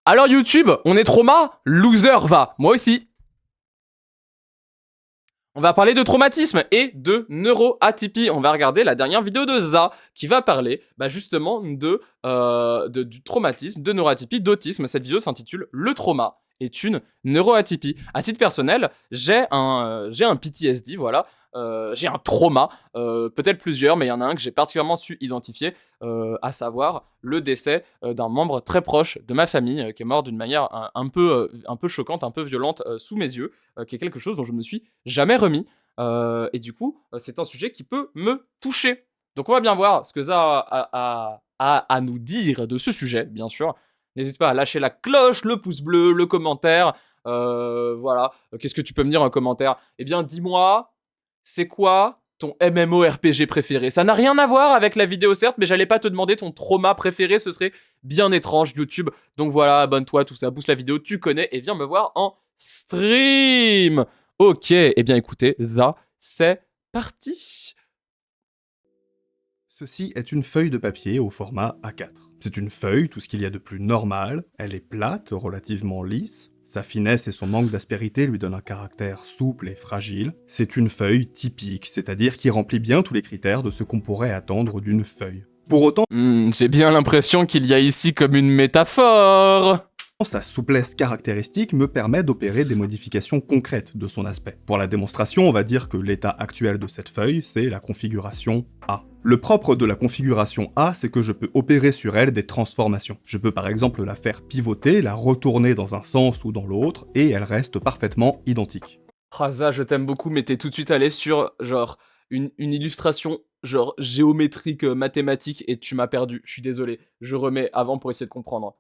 Alors YouTube, on est trauma? Loser va. Moi aussi. On va parler de traumatisme et de neuroatypie. On va regarder la dernière vidéo de Za qui va parler justement du traumatisme, de neuroatypie, d'autisme. Cette vidéo s'intitule Le trauma est une neuroatypie. À titre personnel, j'ai un PTSD, voilà. J'ai un trauma, peut-être plusieurs, mais il y en a un que j'ai particulièrement su identifier, à savoir le décès d'un membre très proche de ma famille qui est mort d'une manière un peu choquante, un peu violente sous mes yeux, qui est quelque chose dont je me suis jamais remis. Et du coup, c'est un sujet qui peut me toucher. Donc on va bien voir ce que Za a à nous dire de ce sujet, bien sûr. N'hésite pas à lâcher la cloche, le pouce bleu, le commentaire. Voilà. Qu'est-ce que tu peux me dire en commentaire? Eh bien, dis-moi, c'est quoi ton MMORPG préféré? Ça n'a rien à voir avec la vidéo, certes, mais j'allais pas te demander ton trauma préféré, ce serait bien étrange, YouTube. Donc voilà, abonne-toi, tout ça, booste la vidéo, tu connais, et viens me voir en stream. Ok, eh bien écoutez, Za, c'est parti. Ceci est une feuille de papier au format A4. C'est une feuille, tout ce qu'il y a de plus normal, elle est plate, relativement lisse, sa finesse et son manque d'aspérité lui donnent un caractère souple et fragile. C'est une feuille typique, c'est-à-dire qui remplit bien tous les critères de ce qu'on pourrait attendre d'une feuille. Pour autant, J'ai bien l'impression qu'il y a ici comme une métaphore. sa souplesse caractéristique me permet d'opérer des modifications concrètes de son aspect. Pour la démonstration, on va dire que l'état actuel de cette feuille, c'est la configuration A. Le propre de la configuration A, c'est que je peux opérer sur elle des transformations. Je peux par exemple la faire pivoter, la retourner dans un sens ou dans l'autre, et elle reste parfaitement identique. Ah, Za, je t'aime beaucoup, mais t'es tout de suite allé sur, genre, une illustration, genre, géométrique, mathématique, et tu m'as perdu. Je suis désolé. Je remets avant pour essayer de comprendre.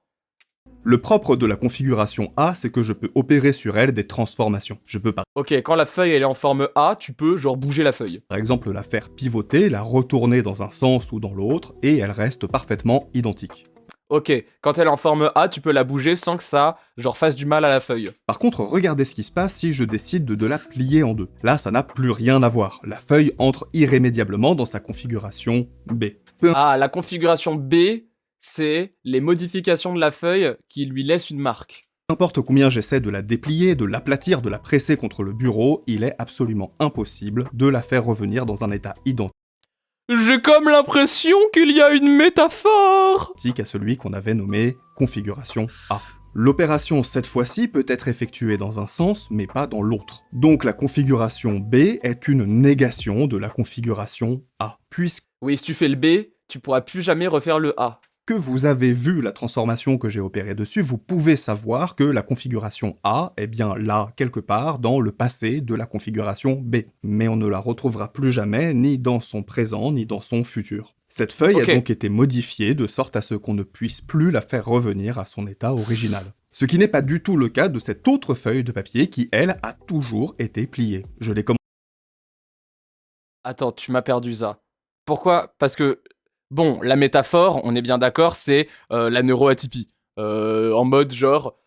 Le propre de la configuration A, c'est que je peux opérer sur elle des transformations. Je peux par Ok, quand la feuille elle est en forme A, tu peux genre bouger la feuille. exemple la faire pivoter, la retourner dans un sens ou dans l'autre, et elle reste parfaitement identique. Ok, quand elle est en forme A, tu peux la bouger sans que ça genre fasse du mal à la feuille. Par contre, regardez ce qui se passe si je décide de la plier en deux. Là, ça n'a plus rien à voir. La feuille entre irrémédiablement dans sa configuration B. Ah, la configuration B, c'est les modifications de la feuille qui lui laissent une marque. Peu importe combien j'essaie de la déplier, de l'aplatir, de la presser contre le bureau, il est absolument impossible de la faire revenir dans un état identique J'ai comme l'impression qu'il y a une métaphore. à celui qu'on avait nommé configuration A. L'opération, cette fois-ci, peut être effectuée dans un sens, mais pas dans l'autre. Donc la configuration B est une négation de la configuration A, puisque Oui, si tu fais le B, tu pourras plus jamais refaire le A. vous avez vu la transformation que j'ai opérée dessus, vous pouvez savoir que la configuration A est bien là, quelque part, dans le passé de la configuration B. Mais on ne la retrouvera plus jamais, ni dans son présent, ni dans son futur. Cette feuille Ok. a donc été modifiée de sorte à ce qu'on ne puisse plus la faire revenir à son état original. Ce qui n'est pas du tout le cas de cette autre feuille de papier qui, elle, a toujours été pliée. Je l'ai Attends, tu m'as perdu ça. Pourquoi? Parce que, bon, la métaphore, on est bien d'accord, c'est la neuroatypie. En mode genre,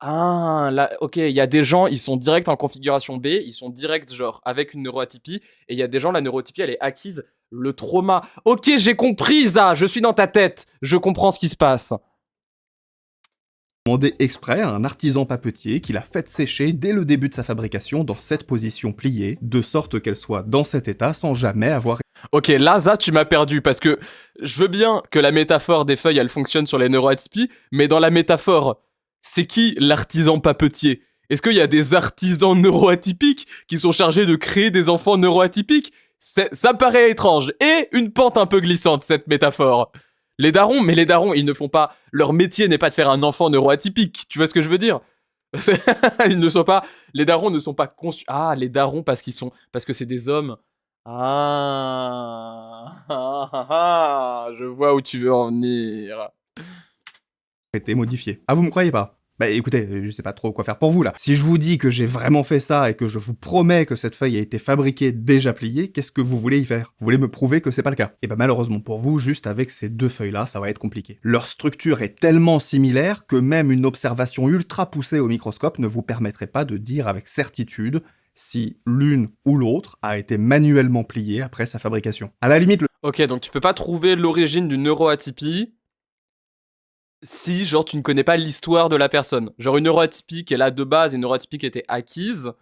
ah, là, ok, il y a des gens, ils sont direct en configuration B, ils sont direct genre avec une neuroatypie, et il y a des gens, la neuroatypie, elle est acquise, le trauma. Ok, j'ai compris, ça, je suis dans ta tête, je comprends ce qui se passe. demandé exprès à un artisan papetier qui l'a fait sécher dès le début de sa fabrication dans cette position pliée, de sorte qu'elle soit dans cet état sans jamais avoir Ok, là, ça, tu m'as perdu, parce que je veux bien que la métaphore des feuilles, elle fonctionne sur les neuroatypies, mais dans la métaphore, c'est qui l'artisan papetier? Est-ce qu'il y a des artisans neuroatypiques qui sont chargés de créer des enfants neuroatypiques? Ça paraît étrange, et une pente un peu glissante, cette métaphore. Les darons, mais les darons, ils ne font pas... Leur métier n'est pas de faire un enfant neuroatypique, tu vois ce que je veux dire? Ils ne sont pas... Les darons ne sont pas conçus... Ah, les darons parce que c'est des hommes. Je vois où tu veux en venir. été modifié. Ah, vous me croyez pas? Bah écoutez, je sais pas trop quoi faire pour vous là. Si je vous dis que j'ai vraiment fait ça et que je vous promets que cette feuille a été fabriquée déjà pliée, qu'est-ce que vous voulez y faire? Vous voulez me prouver que c'est pas le cas? Et bah malheureusement pour vous, juste avec ces deux feuilles là, ça va être compliqué. Leur structure est tellement similaire que même une observation ultra poussée au microscope ne vous permettrait pas de dire avec certitude si l'une ou l'autre a été manuellement pliée après sa fabrication. À la limite, Ok, donc tu peux pas trouver l'origine d'une neuroatypie si, genre, tu ne connais pas l'histoire de la personne. Genre, une neuroatypique, elle a de base, une neuroatypique était acquise.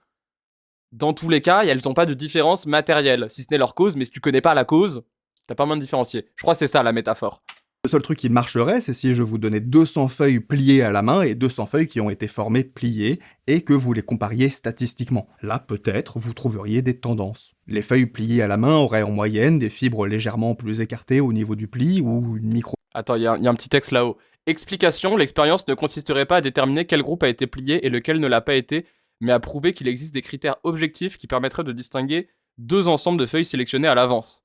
Dans tous les cas, elles n'ont pas de différence matérielle, si ce n'est leur cause, mais si tu connais pas la cause, t'as pas moyen de différencier. Je crois que c'est ça la métaphore. Le seul truc qui marcherait, c'est si je vous donnais 200 feuilles pliées à la main et 200 feuilles qui ont été formées pliées, et que vous les compariez statistiquement. Là, peut-être, vous trouveriez des tendances. Les feuilles pliées à la main auraient en moyenne des fibres légèrement plus écartées au niveau du pli, ou une micro... Attends, il y a un petit texte là-haut. Explication, l'expérience ne consisterait pas à déterminer quel groupe a été plié et lequel ne l'a pas été, mais à prouver qu'il existe des critères objectifs qui permettraient de distinguer deux ensembles de feuilles sélectionnées à l'avance.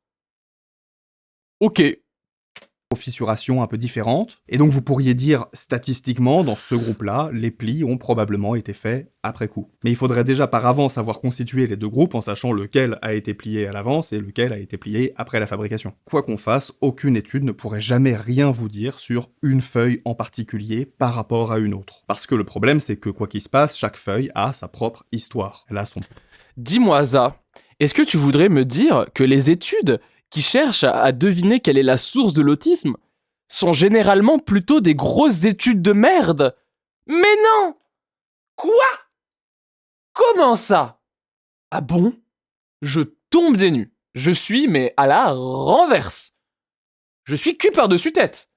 Ok. fissuration un peu différente, et donc vous pourriez dire statistiquement, dans ce groupe-là, les plis ont probablement été faits après coup. Mais il faudrait déjà par avance avoir constitué les deux groupes en sachant lequel a été plié à l'avance et lequel a été plié après la fabrication. Quoi qu'on fasse, aucune étude ne pourrait jamais rien vous dire sur une feuille en particulier par rapport à une autre. Parce que le problème, c'est que quoi qu'il se passe, chaque feuille a sa propre histoire. Elle a son... Dis-moi, Ça, est-ce que tu voudrais me dire que les études qui cherchent à deviner quelle est la source de l'autisme sont généralement plutôt des grosses études de merde? Mais non! Quoi? Comment ça? Ah bon? Je tombe des nues. Je suis, mais à la renverse. Je suis cul par-dessus tête.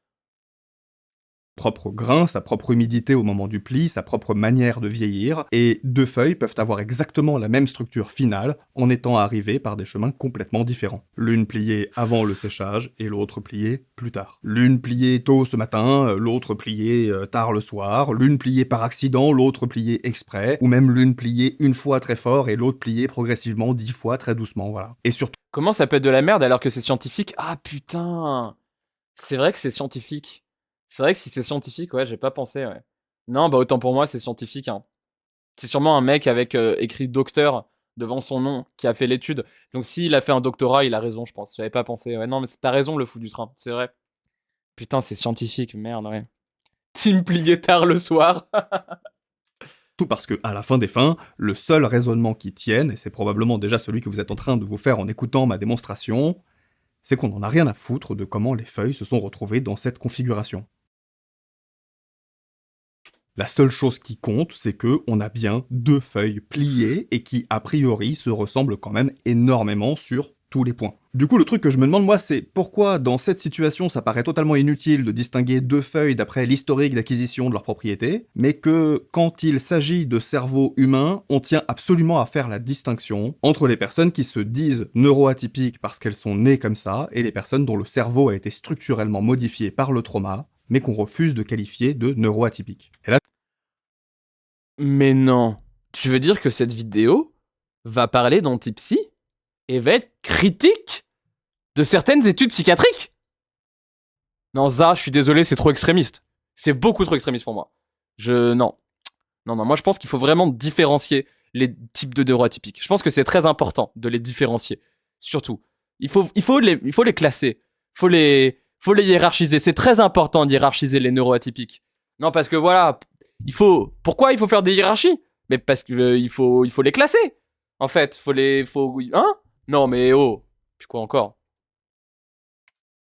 propre grain, sa propre humidité au moment du pli, sa propre manière de vieillir, et deux feuilles peuvent avoir exactement la même structure finale en étant arrivées par des chemins complètement différents. L'une pliée avant le séchage et l'autre pliée plus tard. L'une pliée tôt ce matin, l'autre pliée tard le soir, l'une pliée par accident, l'autre pliée exprès, ou même l'une pliée une fois très fort et l'autre pliée progressivement 10 fois très doucement, voilà. Et surtout... Comment ça peut être de la merde alors que c'est scientifique? Ah putain! C'est vrai que c'est scientifique. C'est vrai que si c'est scientifique, ouais, j'ai pas pensé, ouais. Non, bah autant pour moi, c'est scientifique, hein. C'est sûrement un mec avec écrit docteur devant son nom qui a fait l'étude. Donc s'il a fait un doctorat, il a raison, je pense. J'avais pas pensé. Ouais, non, mais t'as raison, le fou du train, c'est vrai. Putain, c'est scientifique, merde, ouais. Team plié tard le soir. Tout parce que, à la fin des fins, le seul raisonnement qui tienne, et c'est probablement déjà celui que vous êtes en train de vous faire en écoutant ma démonstration, c'est qu'on n'en a rien à foutre de comment les feuilles se sont retrouvées dans cette configuration. La seule chose qui compte, c'est que on a bien deux feuilles pliées et qui, a priori, se ressemblent quand même énormément sur tous les points. Du coup, le truc que je me demande, moi, c'est pourquoi, dans cette situation, ça paraît totalement inutile de distinguer deux feuilles d'après l'historique d'acquisition de leurs propriétés, mais que, quand il s'agit de cerveaux humains, on tient absolument à faire la distinction entre les personnes qui se disent neuroatypiques parce qu'elles sont nées comme ça, et les personnes dont le cerveau a été structurellement modifié par le trauma, mais qu'on refuse de qualifier de neuroatypiques. Et là, Mais non. Tu veux dire que cette vidéo va parler d'antipsy et va être critique de certaines études psychiatriques? Non, je suis désolé, c'est trop extrémiste. C'est beaucoup trop extrémiste pour moi. Non. Non, moi je pense qu'il faut vraiment différencier les types de neuroatypiques. Je pense que c'est très important de les différencier. Surtout. Il faut les classer. Faut les hiérarchiser. C'est très important de hiérarchiser les neuroatypiques. Non, parce que voilà, pourquoi il faut faire des hiérarchies? Mais parce que il faut les classer. En fait, hein? Non, mais oh. Puis quoi encore?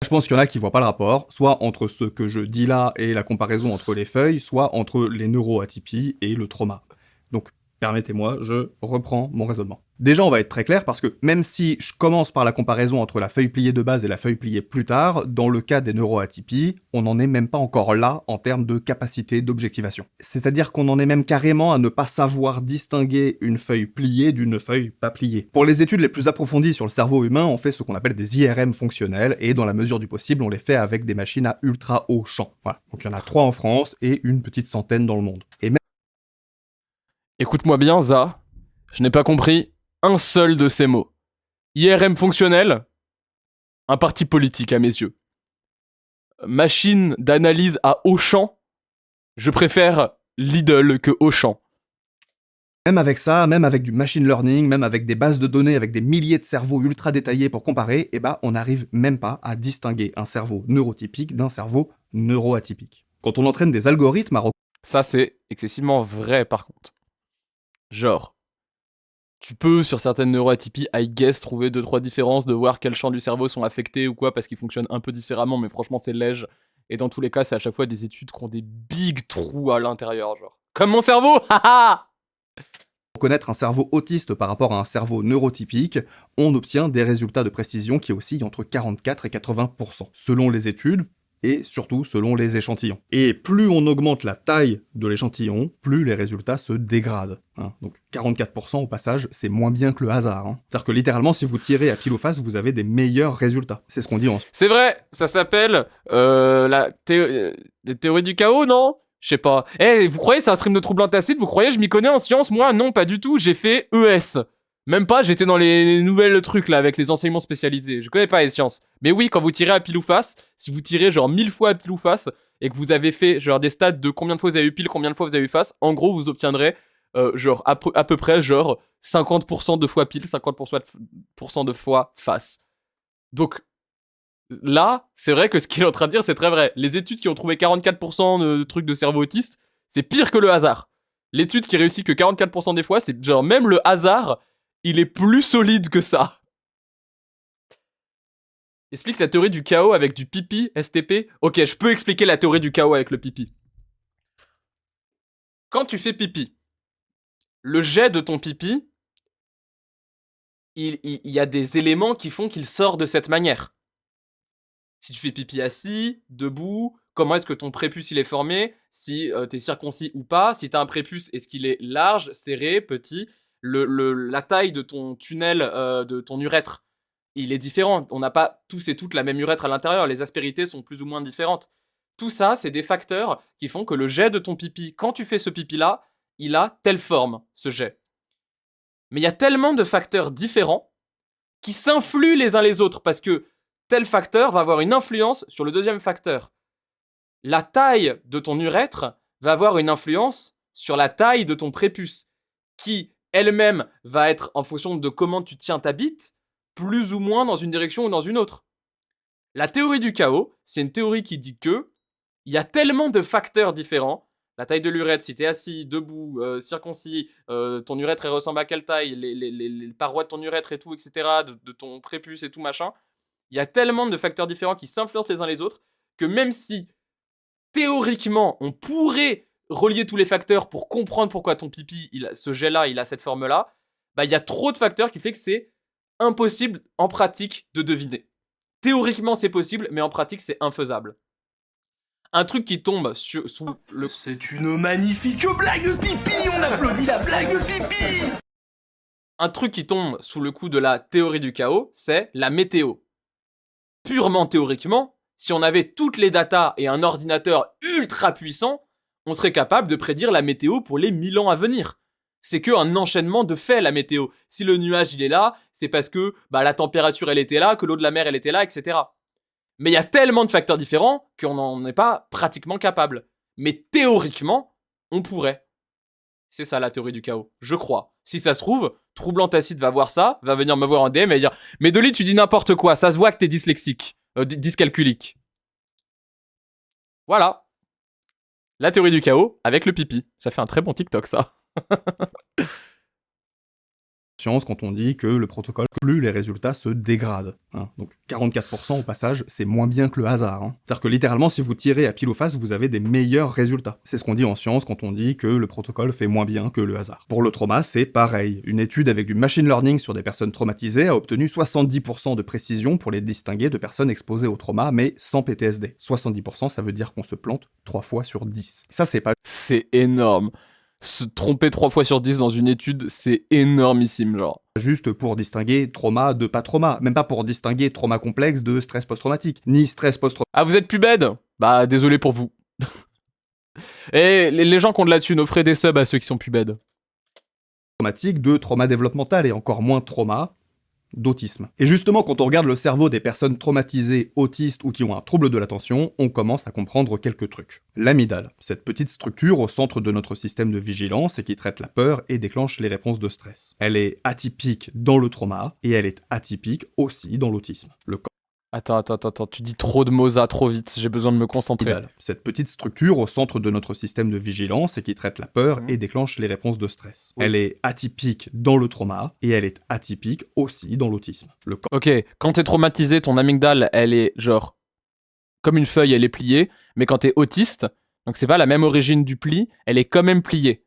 je pense qu'il y en a qui voient pas le rapport, soit entre ce que je dis là et la comparaison entre les feuilles, soit entre les neuroatypies et le trauma. Donc, permettez-moi, je reprends mon raisonnement. Déjà, on va être très clair parce que même si je commence par la comparaison entre la feuille pliée de base et la feuille pliée plus tard, dans le cas des neuroatypies, on n'en est même pas encore là en termes de capacité d'objectivation. C'est-à-dire qu'on en est même carrément à ne pas savoir distinguer une feuille pliée d'une feuille pas pliée. Pour les études les plus approfondies sur le cerveau humain, on fait ce qu'on appelle des IRM fonctionnels, et dans la mesure du possible, on les fait avec des machines à ultra haut champ. Voilà. Donc il y en a 3 en France et une petite centaine dans le monde. Et même Écoute-moi bien, je n'ai pas compris un seul de ces mots. IRM fonctionnel, un parti politique à mes yeux. Machine d'analyse à Auchan, je préfère Lidl que Auchan. Même avec ça, même avec du machine learning, même avec des bases de données, avec des milliers de cerveaux ultra détaillés pour comparer, eh ben, on n'arrive même pas à distinguer un cerveau neurotypique d'un cerveau neuroatypique. Quand on entraîne des algorithmes à... Ça, c'est excessivement vrai, par contre. Genre, tu peux, sur certaines neuroatypies, I guess, trouver 2-3 différences, de voir quels champs du cerveau sont affectés ou quoi, parce qu'ils fonctionnent un peu différemment, mais franchement, c'est léger. Et dans tous les cas, c'est à chaque fois des études qui ont des big trous à l'intérieur, genre. Comme mon cerveau, haha. Pour connaître un cerveau autiste par rapport à un cerveau neurotypique, on obtient des résultats de précision qui oscillent entre 44 et 80%, selon les études, et surtout selon les échantillons. Et plus on augmente la taille de l'échantillon, plus les résultats se dégradent. Donc 44% au passage, c'est moins bien que le hasard. C'est-à-dire que littéralement, si vous tirez à pile ou face, vous avez des meilleurs résultats. C'est ce qu'on dit en... C'est vrai, ça s'appelle la théorie du chaos, non? Je sais pas. Eh, vous croyez c'est un stream de troubles antacides? Vous croyez je m'y connais en sciences? Moi, non, pas du tout. J'ai fait ES. Même pas, j'étais dans les nouvelles trucs là, avec les enseignements spécialités. Je connais pas les sciences. Mais oui, quand vous tirez à pile ou face, si vous tirez genre 1000 fois à pile ou face, et que vous avez fait genre des stats de combien de fois vous avez eu pile, combien de fois vous avez eu face, en gros, vous obtiendrez genre à peu près genre 50% de fois pile, 50% de fois face. Donc, là, c'est vrai que ce qu'il est en train de dire, c'est très vrai. Les études qui ont trouvé 44% de trucs de cerveau autiste, c'est pire que le hasard. L'étude qui réussit que 44% des fois, c'est genre même le hasard, il est plus solide que ça. Explique la théorie du chaos avec du pipi, STP. Ok, je peux expliquer la théorie du chaos avec le pipi. Quand tu fais pipi, le jet de ton pipi, il y a des éléments qui font qu'il sort de cette manière. Si tu fais pipi assis, debout, comment est-ce que ton prépuce il est formé, si t'es circoncis ou pas, si t'as un prépuce, est-ce qu'il est large, serré, petit, la taille de ton tunnel, de ton urètre, il est différent. On n'a pas tous et toutes la même urètre à l'intérieur, les aspérités sont plus ou moins différentes. Tout ça, c'est des facteurs qui font que le jet de ton pipi, quand tu fais ce pipi-là, il a telle forme, ce jet. Mais il y a tellement de facteurs différents qui s'influent les uns les autres, parce que tel facteur va avoir une influence sur le deuxième facteur. La taille de ton urètre va avoir une influence sur la taille de ton prépuce, qui elle-même va être en fonction de comment tu tiens ta bite, plus ou moins dans une direction ou dans une autre. La théorie du chaos, c'est une théorie qui dit que il y a tellement de facteurs différents. La taille de l'urètre, si t'es assis, debout, circoncis, ton urètre ressemble à quelle taille, les parois de ton urètre et tout, etc., de ton prépuce et tout machin. Il y a tellement de facteurs différents qui s'influencent les uns les autres que même si, théoriquement, on pourrait relier tous les facteurs pour comprendre pourquoi ton pipi, ce jet-là, il a cette forme-là, bah il y a trop de facteurs qui fait que c'est impossible en pratique de deviner. Théoriquement, c'est possible, mais en pratique, c'est infaisable. Un truc qui tombe sous le... C'est une magnifique blague pipi. On applaudit la blague pipi. Un truc qui tombe sous le coup de la théorie du chaos, c'est la météo. Purement théoriquement, si on avait toutes les datas et un ordinateur ultra puissant, on serait capable de prédire la météo pour les 1000 ans à venir. C'est qu'un enchaînement de faits, la météo. Si le nuage il est là, c'est parce que la température elle était là, que l'eau de la mer elle était là, etc. Mais il y a tellement de facteurs différents qu'on n'en est pas pratiquement capable. Mais théoriquement, on pourrait. C'est ça la théorie du chaos, je crois. Si ça se trouve, Troublant Tacite va voir ça, va venir me voir en DM et dire « Mais Dolly, tu dis n'importe quoi, ça se voit que t'es dyslexique, dyscalculique. » Voilà. La théorie du chaos avec le pipi. Ça fait un très bon TikTok, ça. Quand on dit que le protocole, plus les résultats se dégradent. Donc 44% au passage, c'est moins bien que le hasard. C'est-à-dire que littéralement, si vous tirez à pile ou face, vous avez des meilleurs résultats. C'est ce qu'on dit en science quand on dit que le protocole fait moins bien que le hasard. Pour le trauma, c'est pareil. Une étude avec du machine learning sur des personnes traumatisées a obtenu 70% de précision pour les distinguer de personnes exposées au trauma, mais sans PTSD. 70%, ça veut dire qu'on se plante 3 fois sur 10. Ça, c'est pas... C'est énorme. Se tromper 3 fois sur 10 dans une étude, c'est énormissime, genre. Juste pour distinguer trauma de pas trauma, même pas pour distinguer trauma complexe de stress post-traumatique, ni stress post-traumatique. Ah, vous êtes plus bête? Bah, désolé pour vous. Et les gens qui ont de la thune, offrez des subs à ceux qui sont plus bêtes. De trauma développemental et encore moins trauma d'autisme. Et justement, quand on regarde le cerveau des personnes traumatisées, autistes ou qui ont un trouble de l'attention, on commence à comprendre quelques trucs. L'amygdale, cette petite structure au centre de notre système de vigilance et qui traite la peur et déclenche les réponses de stress. Elle est atypique dans le trauma et elle est atypique aussi dans l'autisme. Attends, tu dis trop de mots trop vite, j'ai besoin de me concentrer. Cette petite structure au centre de notre système de vigilance et qui traite la peur et déclenche les réponses de stress. Oui. Elle est atypique dans le trauma et elle est atypique aussi dans l'autisme. Ok, quand t'es traumatisé, ton amygdale, elle est genre comme une feuille, elle est pliée, mais quand t'es autiste, donc c'est pas la même origine du pli, elle est quand même pliée.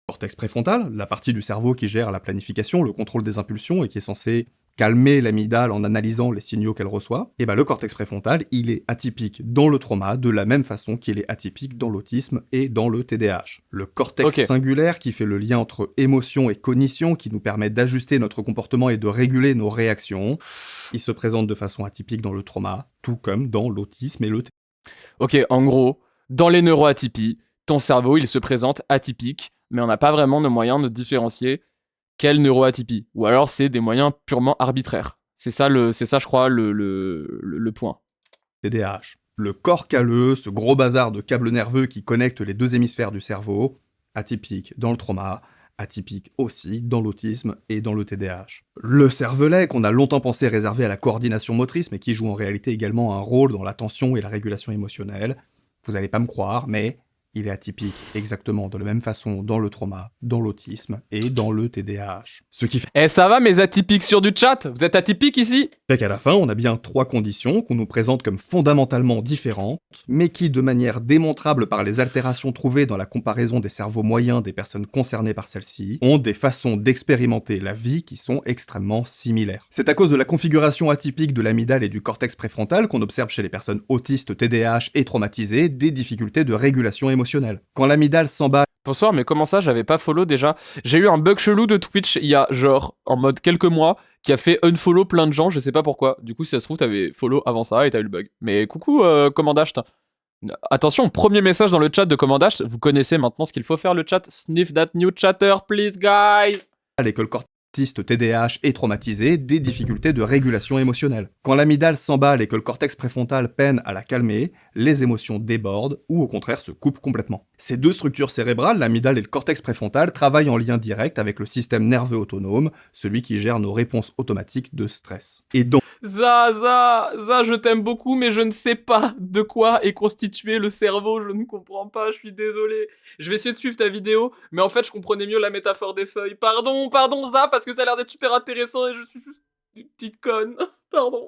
Cortex préfrontal, la partie du cerveau qui gère la planification, le contrôle des impulsions et qui est censée calmer l'amygdale en analysant les signaux qu'elle reçoit, et ben le cortex préfrontal, il est atypique dans le trauma de la même façon qu'il est atypique dans l'autisme et dans le TDAH. Le cortex singulaire qui fait le lien entre émotion et cognition, qui nous permet d'ajuster notre comportement et de réguler nos réactions, il se présente de façon atypique dans le trauma, tout comme dans l'autisme et le TDAH. Ok, en gros, dans les neuroatypies, ton cerveau, il se présente atypique, mais on n'a pas vraiment de moyen de différencier quelle neuroatypie. Ou alors, c'est des moyens purement arbitraires. C'est ça, je crois, le point. TDAH. Le corps calleux, ce gros bazar de câbles nerveux qui connecte les deux hémisphères du cerveau, atypique dans le trauma, atypique aussi dans l'autisme et dans le TDAH. Le cervelet, qu'on a longtemps pensé réservé à la coordination motrice, mais qui joue en réalité également un rôle dans l'attention et la régulation émotionnelle. Vous allez pas me croire, mais il est atypique exactement de la même façon dans le trauma, dans l'autisme et dans le TDAH. Ce qui fait ça va mes atypiques sur du chat? Vous êtes atypiques ici? qu'à la fin, on a bien 3 conditions qu'on nous présente comme fondamentalement différentes, mais qui, de manière démontrable par les altérations trouvées dans la comparaison des cerveaux moyens des personnes concernées par celles-ci, ont des façons d'expérimenter la vie qui sont extrêmement similaires. C'est à cause de la configuration atypique de l'amygdale et du cortex préfrontal qu'on observe chez les personnes autistes, TDAH et traumatisées des difficultés de régulation émotionnelle. Quand l'amygdale s'emballe... Bonsoir, mais comment ça, j'avais pas follow déjà? J'ai eu un bug chelou de Twitch il y a genre, en mode quelques mois, qui a fait unfollow plein de gens, je sais pas pourquoi. Du coup, si ça se trouve, t'avais follow avant ça et t'as eu le bug. Mais coucou, Commandacht. Attention, premier message dans le chat de Commandacht, vous connaissez maintenant ce qu'il faut faire le chat. Sniff that new chatter, please, guys! Et que le cortex TDAH et traumatisé des difficultés de régulation émotionnelle. Quand l'amygdale s'emballe et que le cortex préfrontal peine à la calmer, les émotions débordent ou au contraire se coupent complètement. Ces deux structures cérébrales, l'amygdale et le cortex préfrontal, travaillent en lien direct avec le système nerveux autonome, celui qui gère nos réponses automatiques de stress. Et donc... Za, je t'aime beaucoup, mais je ne sais pas de quoi est constitué le cerveau, je ne comprends pas, je suis désolé. Je vais essayer de suivre ta vidéo, mais en fait, je comprenais mieux la métaphore des feuilles. Pardon, Za, parce que ça a l'air d'être super intéressant et je suis juste une petite conne. Pardon.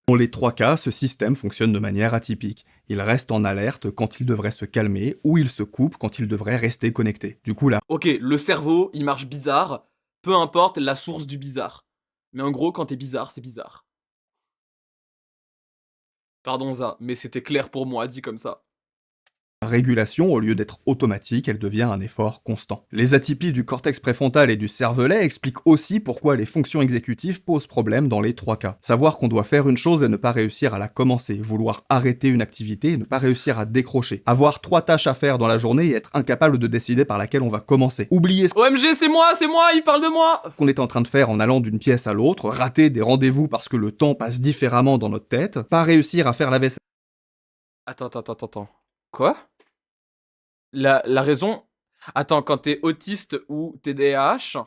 Dans les 3 cas, ce système fonctionne de manière atypique. Il reste en alerte quand il devrait se calmer, ou il se coupe quand il devrait rester connecté. Du coup là... Ok, le cerveau, il marche bizarre, peu importe la source du bizarre. Mais en gros, quand t'es bizarre, c'est bizarre. Pardon Za, mais c'était clair pour moi, dit comme ça. Régulation, au lieu d'être automatique, elle devient un effort constant. Les atypies du cortex préfrontal et du cervelet expliquent aussi pourquoi les fonctions exécutives posent problème dans les 3 cas. Savoir qu'on doit faire une chose et ne pas réussir à la commencer, vouloir arrêter une activité et ne pas réussir à décrocher, avoir 3 tâches à faire dans la journée et être incapable de décider par laquelle on va commencer, oublier ce OMG, c'est moi, il parle de moi! Qu'on est en train de faire en allant d'une pièce à l'autre, rater des rendez-vous parce que le temps passe différemment dans notre tête, pas réussir à faire la vaisselle... Attends. Quoi? La raison... Attends, quand t'es autiste ou TDAH,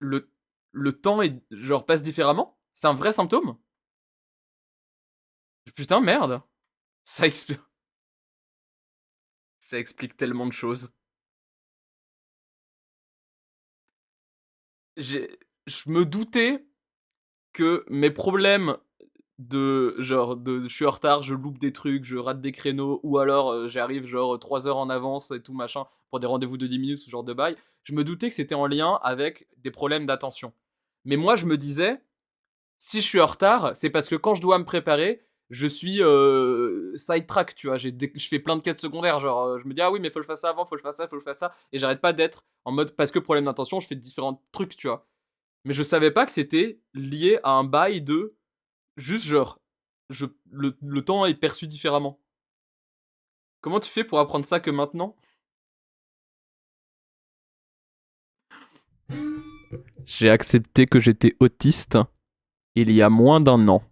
le temps est, genre, passe différemment? C'est un vrai symptôme? Putain, merde. Ça explique tellement de choses. Je me doutais que mes problèmes je suis en retard, je loupe des trucs, je rate des créneaux, ou alors j'arrive genre 3 heures en avance et tout machin pour des rendez-vous de 10 minutes, ce genre de bail. Je me doutais que c'était en lien avec des problèmes d'attention. Mais moi, je me disais, si je suis en retard, c'est parce que quand je dois me préparer, je suis sidetrack, tu vois. Je fais plein de quêtes secondaires, genre je me dis, ah oui, mais faut le faire ça avant, faut le faire ça, et j'arrête pas d'être en mode, parce que problème d'attention, je fais différents trucs, tu vois. Mais je savais pas que c'était lié à un bail de... Juste genre, le temps est perçu différemment. Comment tu fais pour apprendre ça que maintenant? J'ai accepté que j'étais autiste il y a moins d'1 an.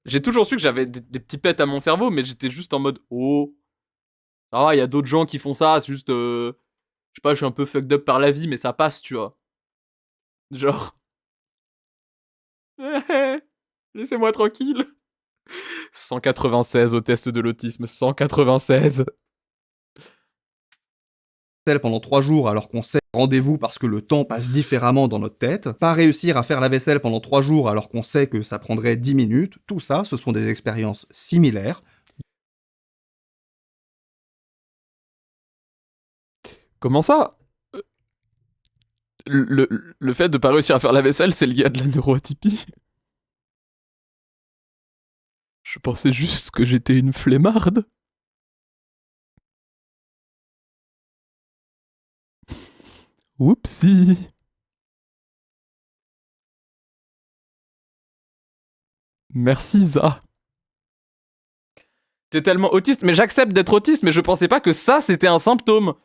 J'ai toujours su que j'avais des petits pets à mon cerveau, mais j'étais juste en mode, oh... Ah, il y a d'autres gens qui font ça, c'est juste... Je sais pas, je suis un peu fucked up par la vie, mais ça passe, tu vois. Genre... Laissez-moi tranquille. 196 au test de l'autisme, 196. Pendant 3 jours alors qu'on sait rendez-vous parce que le temps passe différemment dans notre tête, pas réussir à faire la vaisselle pendant 3 jours alors qu'on sait que ça prendrait 10 minutes, tout ça, ce sont des expériences similaires. Comment ça? Le fait de pas réussir à faire la vaisselle, c'est lié à de la neuroatypie? Je pensais juste que j'étais une flemmarde. Oupsie. Merci Za. T'es tellement autiste, mais j'accepte d'être autiste, mais je pensais pas que ça c'était un symptôme.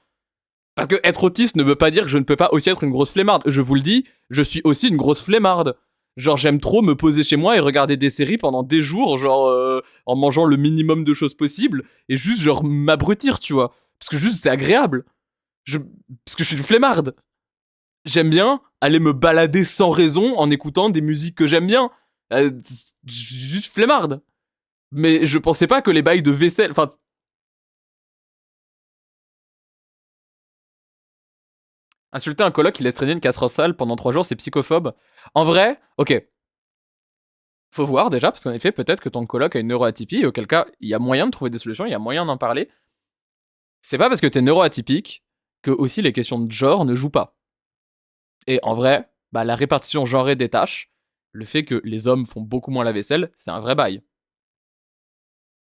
Parce que être autiste ne veut pas dire que je ne peux pas aussi être une grosse flemmarde. Je vous le dis, je suis aussi une grosse flemmarde. Genre j'aime trop me poser chez moi et regarder des séries pendant des jours, genre en mangeant le minimum de choses possibles, et juste genre m'abrutir, tu vois. Parce que juste c'est agréable. Parce que je suis une flemmarde. J'aime bien aller me balader sans raison en écoutant des musiques que j'aime bien. Je suis juste flemmarde. Mais je pensais pas que les bails de vaisselle... Enfin... Insulter un coloc qui laisse traîner une casserole sale pendant 3 jours, c'est psychophobe. En vrai, ok. Faut voir déjà, parce qu'en effet, peut-être que ton coloc a une neuroatypie, et auquel cas, il y a moyen de trouver des solutions, il y a moyen d'en parler. C'est pas parce que t'es neuroatypique que aussi les questions de genre ne jouent pas. Et en vrai, bah, la répartition genrée des tâches, le fait que les hommes font beaucoup moins la vaisselle, c'est un vrai bail.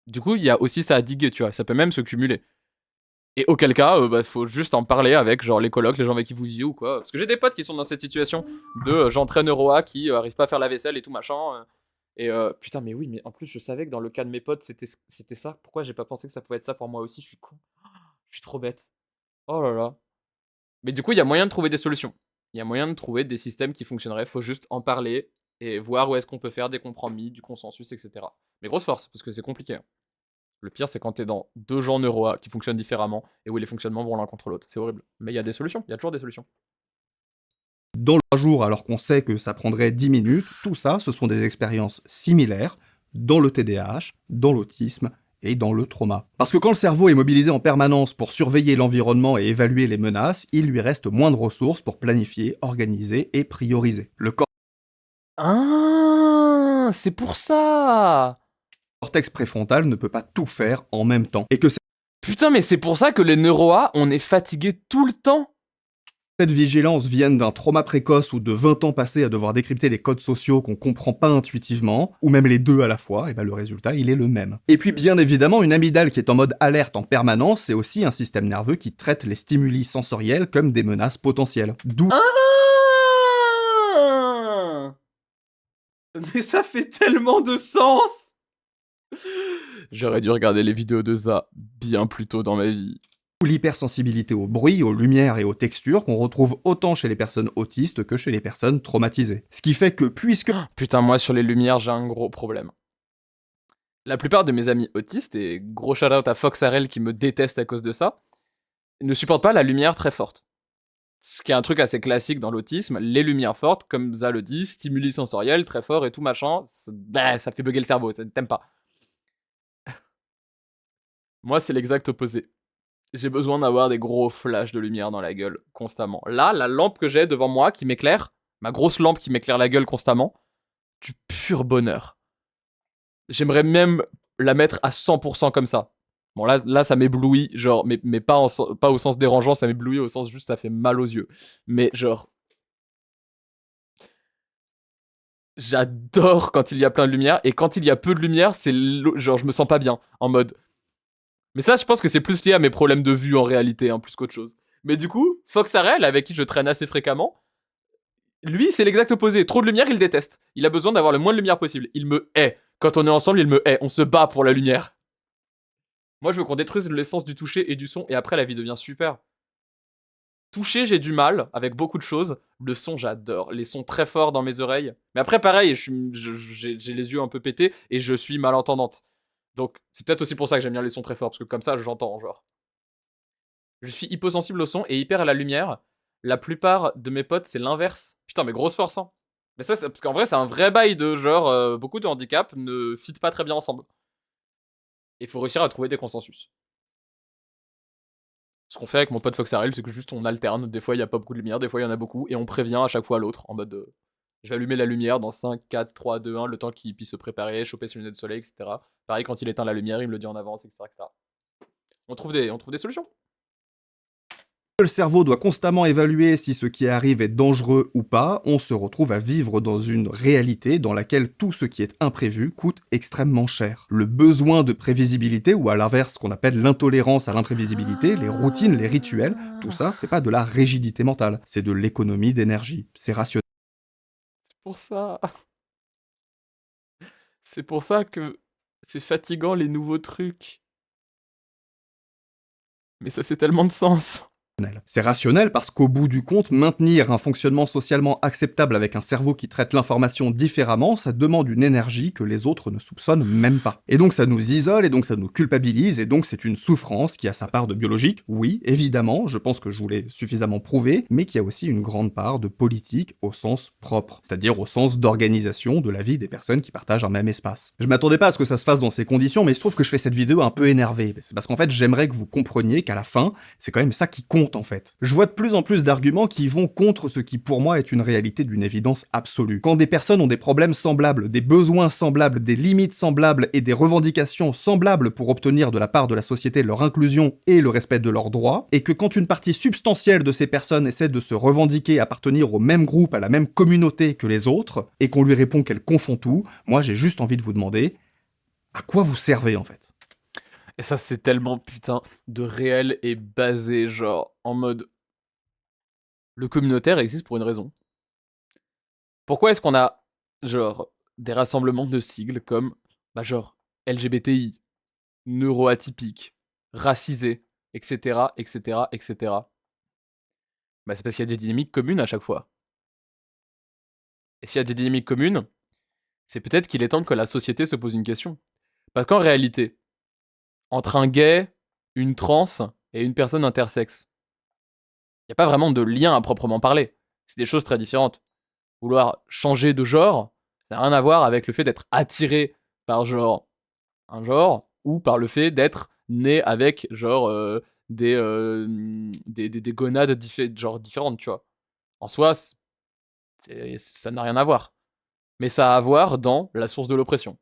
Du coup, il y a aussi ça à diguer, tu vois, ça peut même se cumuler. Et auquel cas, bah, faut juste en parler avec genre les colocs, les gens avec qui vous vivez ou quoi. Parce que j'ai des potes qui sont dans cette situation de gens très neuroa qui arrivent pas à faire la vaisselle et tout machin. Et putain, mais oui, mais en plus, je savais que dans le cas de mes potes, c'était ça. Pourquoi j'ai pas pensé que ça pouvait être ça pour moi aussi? Je suis con. Je suis trop bête. Oh là là. Mais du coup, il y a moyen de trouver des solutions. Il y a moyen de trouver des systèmes qui fonctionneraient. Faut juste en parler et voir où est-ce qu'on peut faire des compromis, du consensus, etc. Mais grosse force, parce que c'est compliqué, hein. Le pire, c'est quand t'es dans 2 gens neuroa qui fonctionnent différemment et où les fonctionnements vont l'un contre l'autre. C'est horrible. Mais il y a des solutions, il y a toujours des solutions. Dans le 3 jours alors qu'on sait que ça prendrait 10 minutes, tout ça, ce sont des expériences similaires dans le TDAH, dans l'autisme et dans le trauma. Parce que quand le cerveau est mobilisé en permanence pour surveiller l'environnement et évaluer les menaces, il lui reste moins de ressources pour planifier, organiser et prioriser. Le Ah, c'est pour ça. cortex préfrontal ne peut pas tout faire en même temps. Et que Putain, mais c'est pour ça que les neuroa, on est fatigué tout le temps. cette vigilance vienne d'un trauma précoce ou de 20 ans passés à devoir décrypter les codes sociaux qu'on comprend pas intuitivement, ou même les deux à la fois, et ben le résultat il est le même. Et puis bien évidemment, une amygdale qui est en mode alerte en permanence, c'est aussi un système nerveux qui traite les stimuli sensoriels comme des menaces potentielles. D'où Ah, mais ça fait tellement de sens. J'aurais dû regarder les vidéos de Ça bien plus tôt dans ma vie. l'hypersensibilité au bruit, aux lumières et aux textures qu'on retrouve autant chez les personnes autistes que chez les personnes traumatisées. Ce qui fait que puisque Putain, moi sur les lumières, j'ai un gros problème. La plupart de mes amis autistes, et gros shout-out à Fox Harrell qui me déteste à cause de ça, ne supportent pas la lumière très forte. Ce qui est un truc assez classique dans l'autisme, les lumières fortes, comme Ça le dit, stimuli sensoriels très forts et tout machin, bah, ça fait bugger le cerveau, t'aimes pas. Moi, c'est l'exact opposé. J'ai besoin d'avoir des gros flashs de lumière dans la gueule, constamment. Là, la lampe que j'ai devant moi qui m'éclaire, ma grosse lampe qui m'éclaire la gueule constamment, du pur bonheur. J'aimerais même la mettre à 100% comme ça. Bon, là ça m'éblouit, genre, mais pas au sens dérangeant, ça m'éblouit au sens juste ça fait mal aux yeux. Mais genre... J'adore quand il y a plein de lumière, et quand il y a peu de lumière, c'est genre je me sens pas bien, en mode... Mais ça, je pense que c'est plus lié à mes problèmes de vue en réalité, hein, plus qu'autre chose. Mais du coup, Fox Harrell, avec qui je traîne assez fréquemment, lui, c'est l'exact opposé. Trop de lumière, il déteste. Il a besoin d'avoir le moins de lumière possible. Il me hait. Quand on est ensemble, il me hait. On se bat pour la lumière. Moi, je veux qu'on détruise l'essence du toucher et du son, et après, la vie devient super. Toucher, j'ai du mal, avec beaucoup de choses. Le son, j'adore. Les sons très forts dans mes oreilles. Mais après, pareil, j'ai les yeux un peu pétés, et je suis malentendante. Donc, c'est peut-être aussi pour ça que j'aime bien les sons très forts, parce que comme ça, j'entends, genre. Je suis hyposensible au son et hyper à la lumière. La plupart de mes potes, c'est l'inverse. Putain, mais grosse force, hein. Mais ça, parce qu'en vrai, c'est un vrai bail de genre, beaucoup de handicaps ne fit pas très bien ensemble. Il faut réussir à trouver des consensus. Ce qu'on fait avec mon pote Foxarel, c'est que juste on alterne. Des fois, il n'y a pas beaucoup de lumière, des fois, il y en a beaucoup. Et on prévient à chaque fois l'autre en mode je vais allumer la lumière dans 5, 4, 3, 2, 1, le temps qu'il puisse se préparer, choper ses lunettes de soleil, etc. Pareil, quand il éteint la lumière, il me le dit en avance, etc. etc. On trouve des solutions. Le cerveau doit constamment évaluer si ce qui arrive est dangereux ou pas, on se retrouve à vivre dans une réalité dans laquelle tout ce qui est imprévu coûte extrêmement cher. Le besoin de prévisibilité, ou à l'inverse ce qu'on appelle l'intolérance à l'imprévisibilité, les routines, les rituels, tout ça c'est pas de la rigidité mentale, c'est de l'économie d'énergie, c'est rationnel. Pour ça. C'est pour ça que c'est fatigant les nouveaux trucs. Mais ça fait tellement de sens. C'est rationnel parce qu'au bout du compte, maintenir un fonctionnement socialement acceptable avec un cerveau qui traite l'information différemment, ça demande une énergie que les autres ne soupçonnent même pas. Et donc ça nous isole, et donc ça nous culpabilise, et donc c'est une souffrance qui a sa part de biologique, oui, évidemment, je pense que je vous l'ai suffisamment prouvé, mais qui a aussi une grande part de politique au sens propre, c'est-à-dire au sens d'organisation de la vie des personnes qui partagent un même espace. Je m'attendais pas à ce que ça se fasse dans ces conditions, mais il se trouve que je fais cette vidéo un peu énervé. C'est parce qu'en fait, j'aimerais que vous compreniez qu'à la fin, c'est quand même ça qui compte en fait. Je vois de plus en plus d'arguments qui vont contre ce qui pour moi est une réalité d'une évidence absolue. Quand des personnes ont des problèmes semblables, des besoins semblables, des limites semblables et des revendications semblables pour obtenir de la part de la société leur inclusion et le respect de leurs droits, et que quand une partie substantielle de ces personnes essaie de se revendiquer appartenir au même groupe, à la même communauté que les autres, et qu'on lui répond qu'elle confond tout, moi j'ai juste envie de vous demander à quoi vous servez en fait. Et ça, c'est tellement putain de réel et basé, genre, en mode. Le communautaire existe pour une raison. Pourquoi est-ce qu'on a, genre, des rassemblements de sigles comme, bah, genre, LGBTI, neuroatypique, racisé, etc., etc., etc. Bah, c'est parce qu'il y a des dynamiques communes à chaque fois. Et s'il y a des dynamiques communes, c'est peut-être qu'il est temps que la société se pose une question. Parce qu'en réalité, entre un gay, une trans et une personne intersexe, il n'y a pas vraiment de lien à proprement parler. C'est des choses très différentes. Vouloir changer de genre, ça n'a rien à voir avec le fait d'être attiré par genre un genre ou par le fait d'être né avec genre des gonades genre différentes, tu vois. En soi, ça n'a rien à voir. Mais ça a à voir dans la source de l'oppression.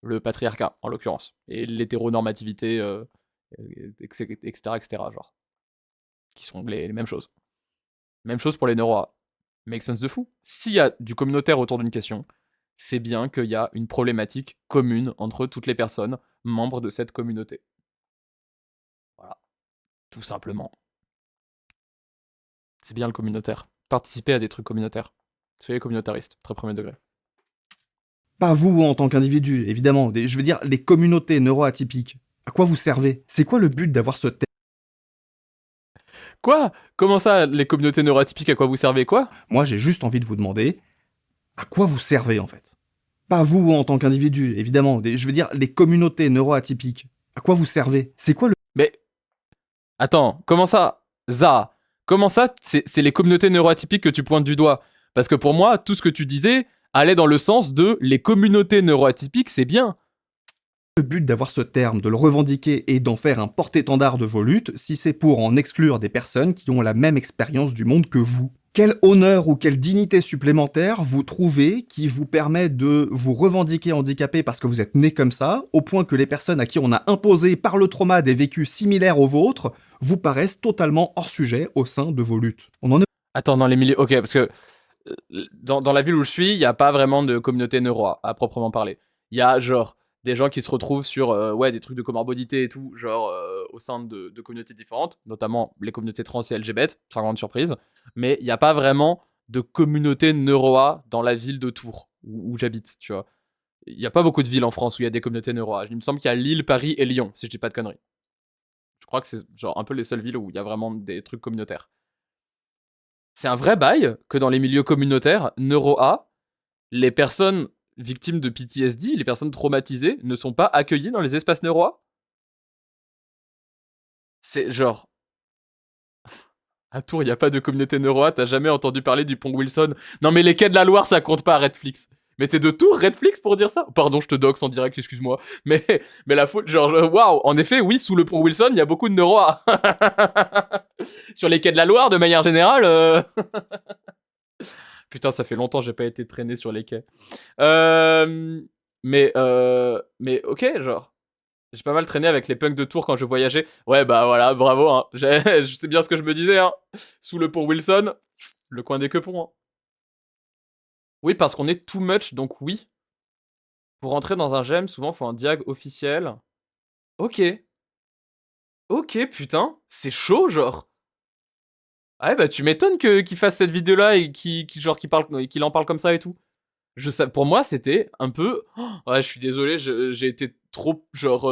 Le patriarcat, en l'occurrence. Et l'hétéronormativité, etc., etc., genre. Qui sont les mêmes choses. Même chose pour les neuroas. Make sense de fou. S'il y a du communautaire autour d'une question, c'est bien qu'il y a une problématique commune entre toutes les personnes membres de cette communauté. Voilà. Tout simplement. C'est bien le communautaire. Participez à des trucs communautaires. Soyez communautariste, très premier degré. Pas vous en tant qu'individu, évidemment. Je veux dire, les communautés neuroatypiques. À quoi vous servez? C'est quoi le but d'avoir ce terme? Quoi? Comment ça, les communautés neuroatypiques, à quoi vous servez quoi? Moi, j'ai juste envie de vous demander à quoi vous servez en fait. Pas vous en tant qu'individu, évidemment. Je veux dire, les communautés neuroatypiques. À quoi vous servez? C'est quoi le... Mais attends, comment ça, Za? Comment ça, c'est les communautés neuroatypiques que tu pointes du doigt? Parce que pour moi, tout ce que tu disais allait dans le sens de les communautés neuroatypiques, c'est bien. Le but d'avoir ce terme, de le revendiquer et d'en faire un porte-étendard de vos luttes, si c'est pour en exclure des personnes qui ont la même expérience du monde que vous? Quel honneur ou quelle dignité supplémentaire vous trouvez qui vous permet de vous revendiquer handicapé parce que vous êtes né comme ça, au point que les personnes à qui on a imposé par le trauma des vécus similaires aux vôtres vous paraissent totalement hors sujet au sein de vos luttes? On en est... Attends, dans les milieux... Ok, parce que dans la ville où je suis, il n'y a pas vraiment de communauté neuro à proprement parler. Il y a genre des gens qui se retrouvent sur ouais, des trucs de comorbidité et tout, genre au sein de communautés différentes, notamment les communautés trans et LGBT, sans grande surprise. Mais il n'y a pas vraiment de communauté neuroa dans la ville de Tours, où j'habite, tu vois. Il n'y a pas beaucoup de villes en France où il y a des communautés neuroa. Il me semble qu'il y a Lille, Paris et Lyon, si je dis pas de conneries. Je crois que c'est genre un peu les seules villes où il y a vraiment des trucs communautaires. C'est un vrai bail que dans les milieux communautaires, neuro-A, les personnes victimes de PTSD, les personnes traumatisées, ne sont pas accueillies dans les espaces neuro-A. C'est genre... À Tours, il n'y a pas de communauté neuro-A, t'as jamais entendu parler du pont Wilson. Non mais les quais de la Loire, ça compte pas, Redflix. Mais t'es de tout Redflix pour dire ça? Pardon, je te doxe en direct, excuse-moi. Mais la faute, genre, waouh, en effet, oui, sous le pont Wilson, il y a beaucoup de neuroa. Sur les quais de la Loire, de manière générale. Putain, ça fait longtemps que j'ai pas été traîné sur les quais. Mais ok, genre. J'ai pas mal traîné avec les punks de Tours quand je voyageais. Ouais, bah voilà, bravo, hein. Je sais bien ce que je me disais, hein. Sous le pont Wilson, le coin des quepons, hein. Oui, parce qu'on est too much, donc oui. Pour rentrer dans un gemme, souvent, faut un diag officiel. Ok. Ok, putain, c'est chaud, genre. Ah ouais, bah tu m'étonnes qu'il fasse cette vidéo-là et qu'il en parle comme ça et tout. Pour moi, c'était un peu... Oh, ouais, je suis désolé, j'ai été trop, genre,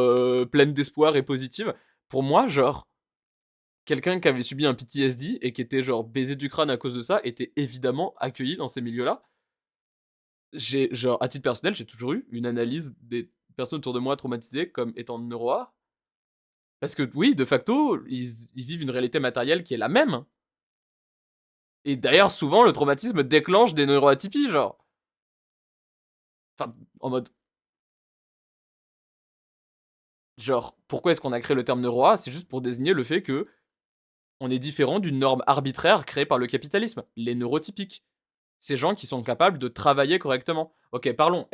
pleine d'espoir et positive. Pour moi, genre, quelqu'un qui avait subi un PTSD et qui était, genre, baisé du crâne à cause de ça, était évidemment accueilli dans ces milieux-là. Genre, à titre personnel, j'ai toujours eu une analyse des personnes autour de moi traumatisées comme étant neuroa. Parce que, oui, de facto, ils vivent une réalité matérielle qui est la même. Et d'ailleurs, souvent, le traumatisme déclenche des neuroatypies, genre. Enfin, en mode... Genre, pourquoi est-ce qu'on a créé le terme neuroa? C'est juste pour désigner le fait que on est différent d'une norme arbitraire créée par le capitalisme, les neurotypiques. Ces gens qui sont capables de travailler correctement. Ok, parlons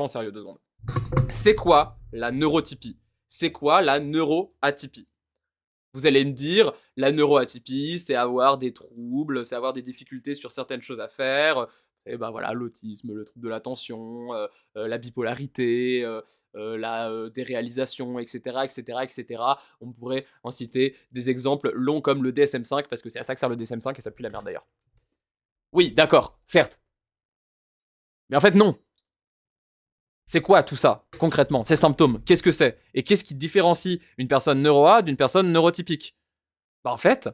sérieux 2 secondes. C'est quoi la neurotypie? C'est quoi la neuroatypie? Vous allez me dire, la neuroatypie, c'est avoir des troubles, c'est avoir des difficultés sur certaines choses à faire. Et ben voilà, l'autisme, le trouble de l'attention, la bipolarité, la déréalisation, etc., etc., etc. On pourrait en citer des exemples longs comme le DSM-5, parce que c'est à ça que sert le DSM-5 et ça pue la merde d'ailleurs. Oui, d'accord, certes. Mais en fait, non. C'est quoi tout ça, concrètement? Ces symptômes, qu'est-ce que c'est? Et qu'est-ce qui différencie une personne neuroa d'une personne neurotypique? Bah en fait,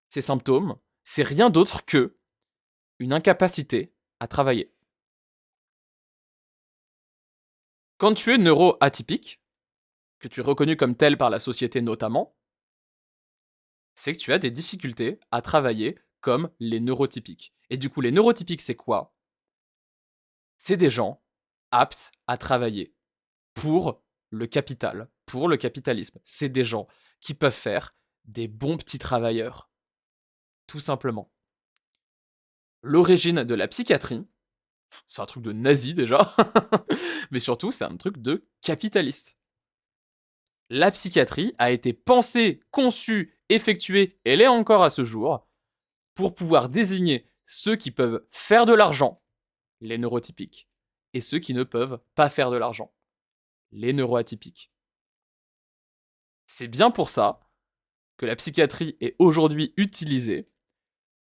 ces symptômes, c'est rien d'autre que une incapacité à travailler. Quand tu es neuroatypique, que tu es reconnu comme tel par la société notamment, c'est que tu as des difficultés à travailler comme les neurotypiques. Et du coup, les neurotypiques, c'est quoi? C'est des gens aptes à travailler pour le capital, pour le capitalisme. C'est des gens qui peuvent faire des bons petits travailleurs, tout simplement. L'origine de la psychiatrie, c'est un truc de nazi déjà, mais surtout c'est un truc de capitaliste. La psychiatrie a été pensée, conçue, effectuée, et elle est encore à ce jour, pour pouvoir désigner ceux qui peuvent faire de l'argent, les neurotypiques, et ceux qui ne peuvent pas faire de l'argent, les neuroatypiques. C'est bien pour ça que la psychiatrie est aujourd'hui utilisée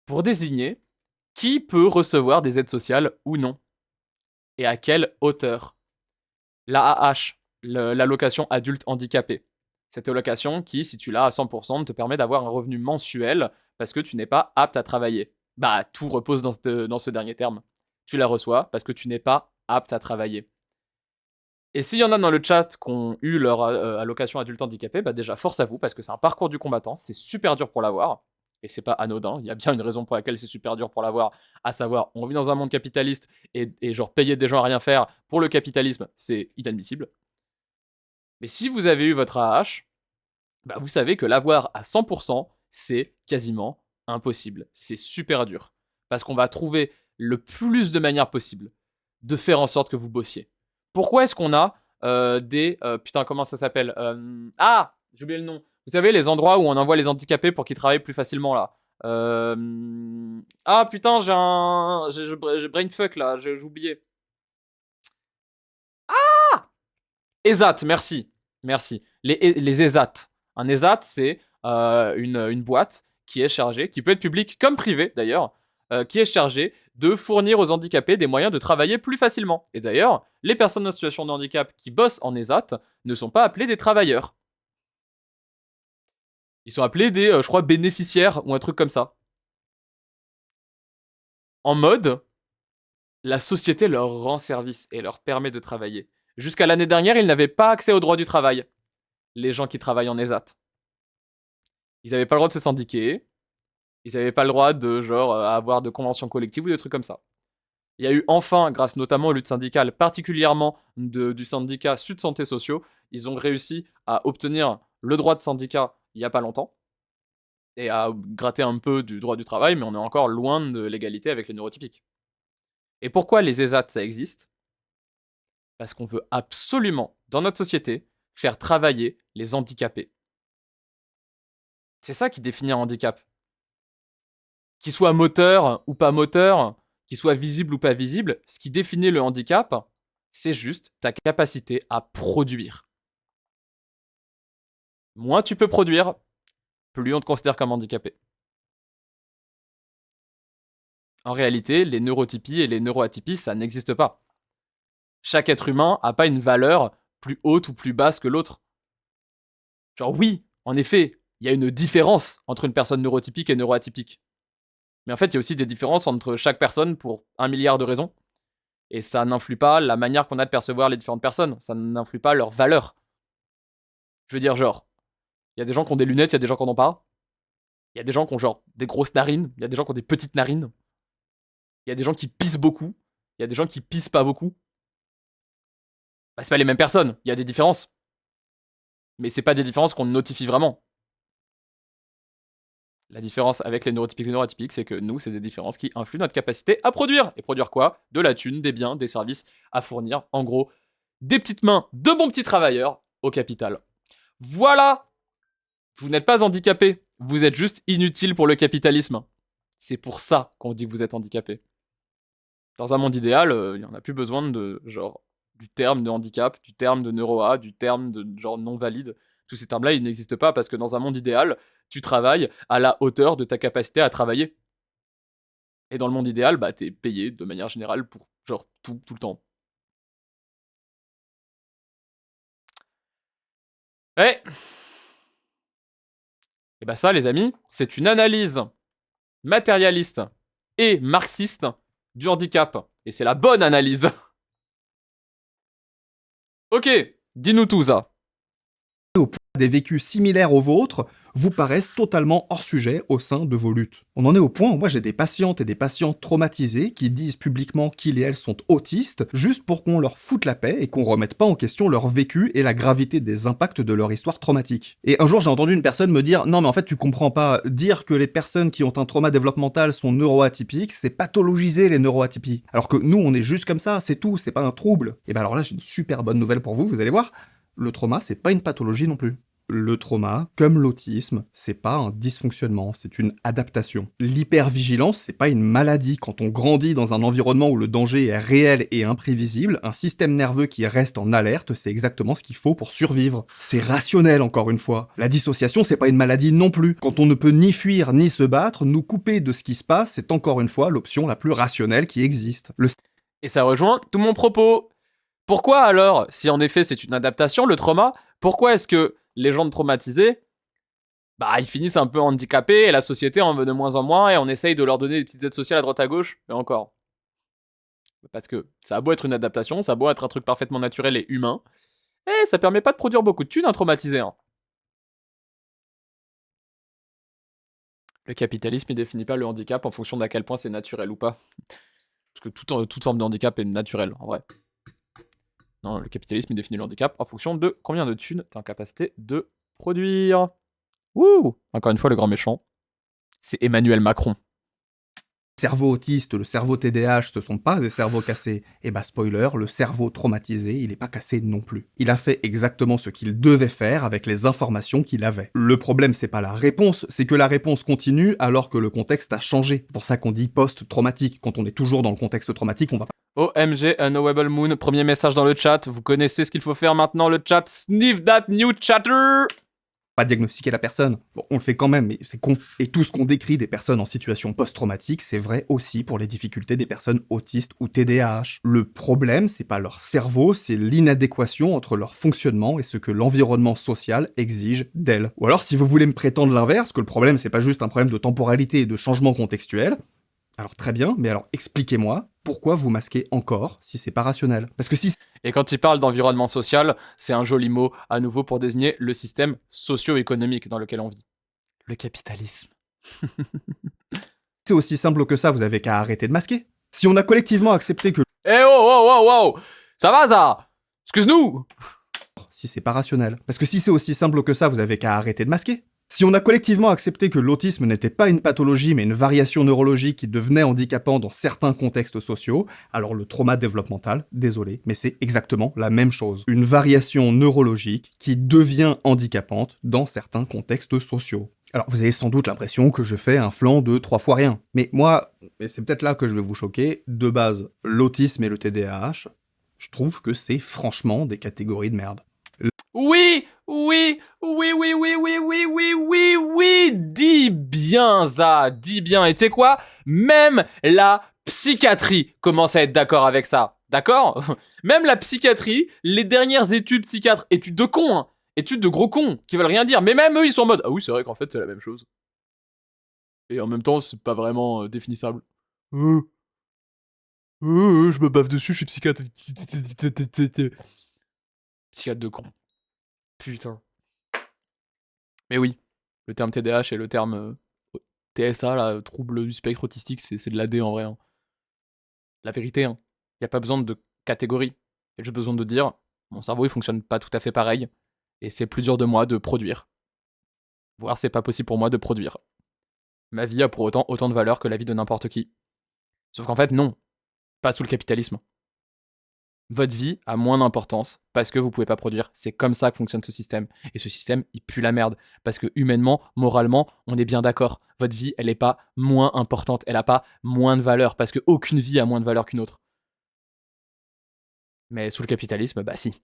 pour désigner qui peut recevoir des aides sociales ou non, et à quelle hauteur. L'AAH, l'allocation adulte handicapé. Cette allocation qui, si tu l'as à 100%, te permet d'avoir un revenu mensuel parce que tu n'es pas apte à travailler. Bah, tout repose dans ce dernier terme. Tu la reçois parce que tu n'es pas apte à travailler. Et s'il y en a dans le chat qui ont eu leur allocation adulte handicapé, bah déjà, force à vous parce que c'est un parcours du combattant, c'est super dur pour l'avoir. Et c'est pas anodin, il y a bien une raison pour laquelle c'est super dur pour l'avoir, à savoir, on vit dans un monde capitaliste et genre payer des gens à rien faire pour le capitalisme, c'est inadmissible. Mais si vous avez eu votre AH, bah vous savez que l'avoir à 100%, c'est quasiment impossible. C'est super dur. Parce qu'on va trouver le plus de manières possibles de faire en sorte que vous bossiez. Pourquoi est-ce qu'on a putain, comment ça s'appelle Ah, j'ai oublié le nom. Vous savez, les endroits où on envoie les handicapés pour qu'ils travaillent plus facilement, là. Ah, putain, j'ai brainfuck, là, j'ai oublié. ESAT, merci. Merci. Les ESAT. Un ESAT, c'est une boîte qui est chargée, qui peut être publique comme privée d'ailleurs, qui est chargée de fournir aux handicapés des moyens de travailler plus facilement. Et d'ailleurs, les personnes en situation de handicap qui bossent en ESAT ne sont pas appelés des travailleurs. Ils sont appelés des, je crois, bénéficiaires ou un truc comme ça. En mode, la société leur rend service et leur permet de travailler. Jusqu'à l'année dernière, ils n'avaient pas accès au droit du travail, les gens qui travaillent en ESAT. Ils n'avaient pas le droit de se syndiquer, ils n'avaient pas le droit de, genre, avoir de conventions collectives ou des trucs comme ça. Il y a eu enfin, grâce notamment aux luttes syndicales, particulièrement du syndicat Sud Santé Sociaux, ils ont réussi à obtenir le droit de syndicat il n'y a pas longtemps, et à gratter un peu du droit du travail, mais on est encore loin de l'égalité avec les neurotypiques. Et pourquoi les ESAT, ça existe? Parce qu'on veut absolument, dans notre société, faire travailler les handicapés. C'est ça qui définit un handicap. Qu'il soit moteur ou pas moteur, qu'il soit visible ou pas visible, ce qui définit le handicap, c'est juste ta capacité à produire. Moins tu peux produire, plus on te considère comme handicapé. En réalité, les neurotypies et les neuroatypies, ça n'existe pas. Chaque être humain n'a pas une valeur plus haute ou plus basse que l'autre. Genre oui, en effet, il y a une différence entre une personne neurotypique et neuroatypique. Mais en fait, il y a aussi des différences entre chaque personne pour 1 milliard de raisons. Et ça n'influe pas la manière qu'on a de percevoir les différentes personnes. Ça n'influe pas leur valeur. Je veux dire, genre, il y a des gens qui ont des lunettes, il y a des gens qui n'en ont pas. Il y a des gens qui ont genre des grosses narines, il y a des gens qui ont des petites narines. Il y a des gens qui pissent beaucoup, il y a des gens qui pissent pas beaucoup. Bah, c'est pas les mêmes personnes, il y a des différences. Mais c'est pas des différences qu'on notifie vraiment. La différence avec les neurotypiques et les neuroatypiques, c'est que nous, c'est des différences qui influent notre capacité à produire. Et produire quoi? De la thune, des biens, des services à fournir. En gros, des petites mains de bons petits travailleurs au capital. Voilà! Vous n'êtes pas handicapé, vous êtes juste inutile pour le capitalisme. C'est pour ça qu'on dit que vous êtes handicapé. Dans un monde idéal, il n'y en a plus besoin de genre du terme de handicap, du terme de neuro-A, du terme de genre non valide. Tous ces termes-là, ils n'existent pas parce que dans un monde idéal, tu travailles à la hauteur de ta capacité à travailler. Et dans le monde idéal, bah t'es payé de manière générale pour genre tout le temps. Ouais. Et bah ça, les amis, c'est une analyse matérialiste et marxiste du handicap. Et c'est la bonne analyse. Ok, dis-nous tout ça. Des vécus similaires aux vôtres vous paraissent totalement hors sujet au sein de vos luttes. On en est au point où moi j'ai des patientes et des patients traumatisés qui disent publiquement qu'ils et elles sont autistes juste pour qu'on leur foute la paix et qu'on remette pas en question leur vécu et la gravité des impacts de leur histoire traumatique. Et un jour j'ai entendu une personne me dire « Non mais en fait tu comprends pas, dire que les personnes qui ont un trauma développemental sont neuroatypiques, c'est pathologiser les neuroatypies. Alors que nous on est juste comme ça, c'est tout, c'est pas un trouble. » Et ben alors là j'ai une super bonne nouvelle pour vous, vous allez voir, le trauma c'est pas une pathologie non plus. Le trauma, comme l'autisme, c'est pas un dysfonctionnement, c'est une adaptation. L'hypervigilance, c'est pas une maladie. Quand on grandit dans un environnement où le danger est réel et imprévisible, un système nerveux qui reste en alerte, c'est exactement ce qu'il faut pour survivre. C'est rationnel, encore une fois. La dissociation, c'est pas une maladie non plus. Quand on ne peut ni fuir ni se battre, nous couper de ce qui se passe, c'est encore une fois l'option la plus rationnelle qui existe. Et ça rejoint tout mon propos. Pourquoi alors, si en effet c'est une adaptation, le trauma, pourquoi est-ce que les gens traumatisés, bah ils finissent un peu handicapés et la société en veut de moins en moins et on essaye de leur donner des petites aides sociales à droite à gauche, et encore. Parce que ça a beau être une adaptation, ça a beau être un truc parfaitement naturel et humain, et ça permet pas de produire beaucoup de thunes un traumatisé. Hein. Le capitalisme, il définit pas le handicap en fonction d'à quel point c'est naturel ou pas. Parce que toute forme de handicap est naturelle, en vrai. Non, le capitalisme, il définit le handicap en fonction de combien de thunes t'es en capacité de produire. Wouh! Encore une fois, le grand méchant, c'est Emmanuel Macron. Le cerveau autiste, le cerveau TDAH, ce sont pas des cerveaux cassés. Et bah spoiler, le cerveau traumatisé, il est pas cassé non plus. Il a fait exactement ce qu'il devait faire avec les informations qu'il avait. Le problème, c'est pas la réponse, c'est que la réponse continue alors que le contexte a changé. C'est pour ça qu'on dit post-traumatique. Quand on est toujours dans le contexte traumatique, on va OMG, Unknowable Moon, premier message dans le chat. Vous connaissez ce qu'il faut faire maintenant, le chat. Sniff that new chatter! pas diagnostiquer la personne. Bon, on le fait quand même, mais c'est con. Et tout ce qu'on décrit des personnes en situation post-traumatique, c'est vrai aussi pour les difficultés des personnes autistes ou TDAH. Le problème, c'est pas leur cerveau, c'est l'inadéquation entre leur fonctionnement et ce que l'environnement social exige d'elles. Ou alors, si vous voulez me prétendre l'inverse, que le problème, c'est pas juste un problème de temporalité et de changement contextuel, alors très bien, mais alors expliquez-moi pourquoi vous masquez encore si c'est pas rationnel. Parce que si... Et quand il parle d'environnement social, c'est un joli mot à nouveau pour désigner le système socio-économique dans lequel on vit. Le capitalisme. c'est aussi simple que ça, vous avez qu'à arrêter de masquer. Si on a collectivement accepté que... Eh oh, oh, oh, oh! Ça va, ça? Excuse-nous! Si c'est pas rationnel. Parce que si c'est aussi simple que ça, vous avez qu'à arrêter de masquer. Si on a collectivement accepté que l'autisme n'était pas une pathologie mais une variation neurologique qui devenait handicapant dans certains contextes sociaux, alors le trauma développemental, désolé, mais c'est exactement la même chose. Une variation neurologique qui devient handicapante dans certains contextes sociaux. Alors vous avez sans doute l'impression que je fais un flanc de 3 fois rien. Mais moi, et c'est peut-être là que je vais vous choquer, de base, l'autisme et le TDAH, je trouve que c'est franchement des catégories de merde. Oui, oui, oui, oui, oui, oui, oui, oui, oui, oui, dis bien, ça, dis bien. Et tu sais quoi? Même la psychiatrie commence à être d'accord avec ça. D'accord? Même la psychiatrie, les dernières études psychiatres, études de cons, hein, études de gros cons, qui veulent rien dire, mais même eux, ils sont en mode, ah oui, c'est vrai qu'en fait, c'est la même chose. Et en même temps, c'est pas vraiment définissable. Je me bave dessus, je suis psychiatre. Psychiatre de con. Putain. Mais oui, le terme TDAH et le terme TSA, là, trouble du spectre autistique, c'est de l'AD en vrai. Hein. La vérité, hein. Y a pas besoin de catégorie. Y a juste besoin de dire, mon cerveau il fonctionne pas tout à fait pareil, et c'est plus dur de moi de produire. Voire c'est pas possible pour moi de produire. Ma vie a pour autant de valeur que la vie de n'importe qui. Sauf qu'en fait, non. Pas sous le capitalisme. Votre vie a moins d'importance parce que vous pouvez pas produire. C'est comme ça que fonctionne ce système. Et ce système, il pue la merde. Parce que humainement, moralement, on est bien d'accord. Votre vie, elle est pas moins importante. Elle a pas moins de valeur. Parce qu'aucune vie a moins de valeur qu'une autre. Mais sous le capitalisme, bah si.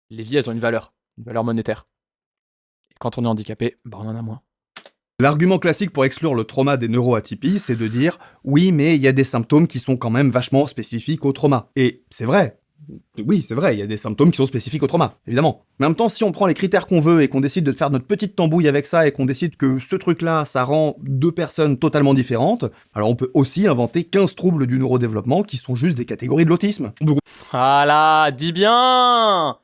Les vies, elles ont une valeur monétaire. Et quand on est handicapé, bah on en a moins. L'argument classique pour exclure le trauma des neuroatypies, c'est de dire « oui, mais il y a des symptômes qui sont quand même vachement spécifiques au trauma ». Et c'est vrai. Oui, c'est vrai, il y a des symptômes qui sont spécifiques au trauma, évidemment. Mais en même temps, si on prend les critères qu'on veut et qu'on décide de faire notre petite tambouille avec ça et qu'on décide que ce truc-là, ça rend deux personnes totalement différentes, alors on peut aussi inventer 15 troubles du neurodéveloppement qui sont juste des catégories de l'autisme. Ah là, dis bien!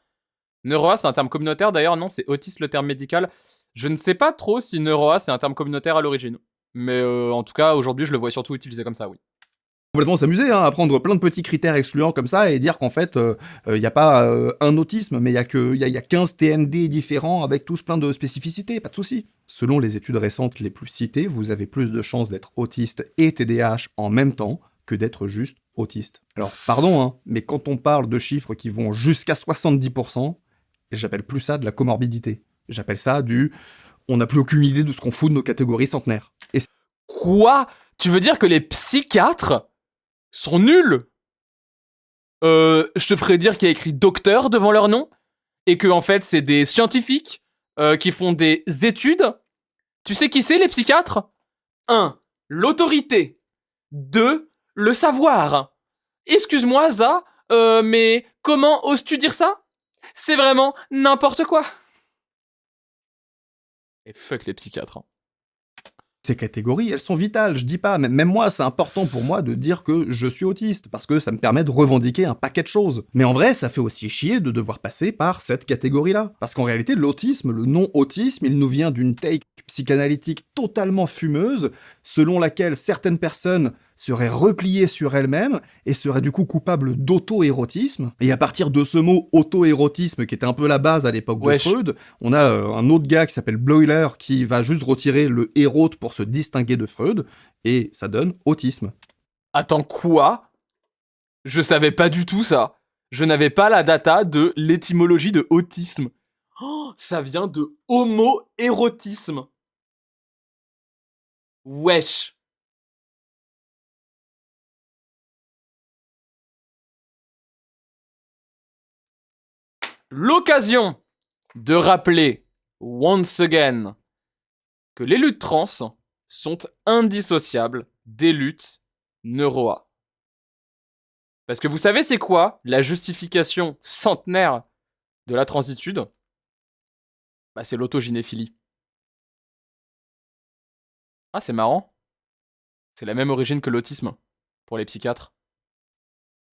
Neuroa, c'est un terme communautaire, d'ailleurs, non, c'est autiste le terme médical. Je ne sais pas trop si Neuroa, c'est un terme communautaire à l'origine. Mais en tout cas, aujourd'hui, je le vois surtout utilisé comme ça, oui. Complètement s'amuser, hein, à prendre plein de petits critères excluants comme ça et dire qu'en fait, il n'y a pas un autisme, mais il y a 15 TND différents avec tous plein de spécificités, pas de souci. Selon les études récentes les plus citées, vous avez plus de chances d'être autiste et TDAH en même temps que d'être juste autiste. Alors, pardon, hein, mais quand on parle de chiffres qui vont jusqu'à 70%, j'appelle plus ça de la comorbidité. J'appelle ça du « on n'a plus aucune idée de ce qu'on fout de nos catégories centenaires ». Quoi? Tu veux dire que les psychiatres sont nuls? Je te ferais dire qu'il y a écrit docteur devant leur nom, et que en fait c'est des scientifiques qui font des études. Tu sais qui c'est les psychiatres? 1. L'autorité. 2. Le savoir. Excuse-moi, Ça, mais comment oses-tu dire ça? C'est vraiment n'importe quoi. Et fuck les psychiatres. Hein. Ces catégories, elles sont vitales, je dis pas, même moi, c'est important pour moi de dire que je suis autiste, parce que ça me permet de revendiquer un paquet de choses. Mais en vrai, ça fait aussi chier de devoir passer par cette catégorie-là. Parce qu'en réalité, l'autisme, le non-autisme, il nous vient d'une take psychanalytique totalement fumeuse, selon laquelle certaines personnes seraient repliées sur elles-mêmes et seraient du coup coupables d'auto-érotisme. Et à partir de ce mot auto-érotisme, qui était un peu la base à l'époque de Freud, on a un autre gars qui s'appelle Bleuler qui va juste retirer le érote pour se distinguer de Freud, et ça donne autisme. Attends, quoi? Je savais pas du tout ça. Je n'avais pas la data de l'étymologie de autisme. Oh, ça vient de homo-érotisme. Wesh. L'occasion de rappeler, once again, que les luttes trans sont indissociables des luttes neuroa. Parce que vous savez c'est quoi la justification centenaire de la transitude? Bah c'est l'autogynéphilie. Ah c'est marrant. C'est la même origine que l'autisme, pour les psychiatres.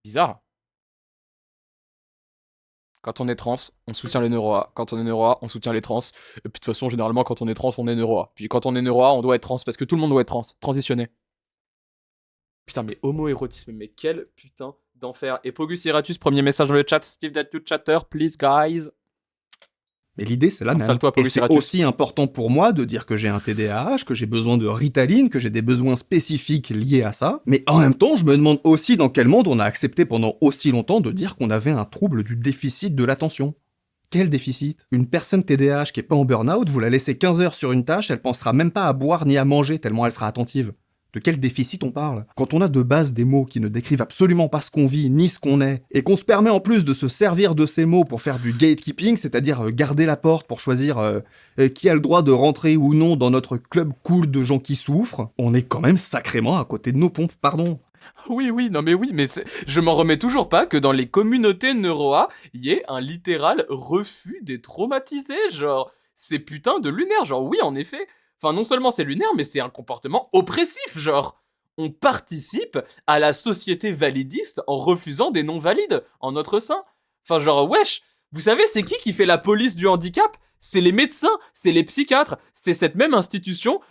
Bizarre. Quand on est trans, on soutient les neuroa. Quand on est neuroa, on soutient les trans. Et puis de toute façon, généralement, quand on est trans, on est neuroa. Puis quand on est neuroa, on doit être trans, parce que tout le monde doit être trans, transitionné. Putain, mais homoérotisme, mais quel putain d'enfer. Et Pogus Iratus, premier message dans le chat. Steve that you chatter, please, guys. Mais l'idée, c'est la même. Installe-toi, Et Paulus c'est Iratus. aussi important pour moi de dire que j'ai un TDAH, que j'ai besoin de Ritaline, que j'ai des besoins spécifiques liés à ça. Mais en même temps, je me demande aussi dans quel monde on a accepté pendant aussi longtemps de dire qu'on avait un trouble du déficit de l'attention. Quel déficit? Une personne TDAH qui est pas en burn-out, vous la laissez 15 heures sur une tâche, elle pensera même pas à boire ni à manger tellement elle sera attentive. De quel déficit on parle? Quand on a de base des mots qui ne décrivent absolument pas ce qu'on vit ni ce qu'on est, et qu'on se permet en plus de se servir de ces mots pour faire du gatekeeping, c'est-à-dire garder la porte pour choisir qui a le droit de rentrer ou non dans notre club cool de gens qui souffrent, on est quand même sacrément à côté de nos pompes, pardon. Oui, non mais oui, mais je m'en remets toujours pas que dans les communautés NeuroA, il y ait un littéral refus des traumatisés, genre, c'est putain de lunaire, genre oui en effet, enfin non seulement c'est lunaire, mais c'est un comportement oppressif, genre, on participe à la société validiste en refusant des non-valides en notre sein, enfin genre wesh, vous savez c'est qui fait la police du handicap? C'est les médecins, c'est les psychiatres, c'est cette même institution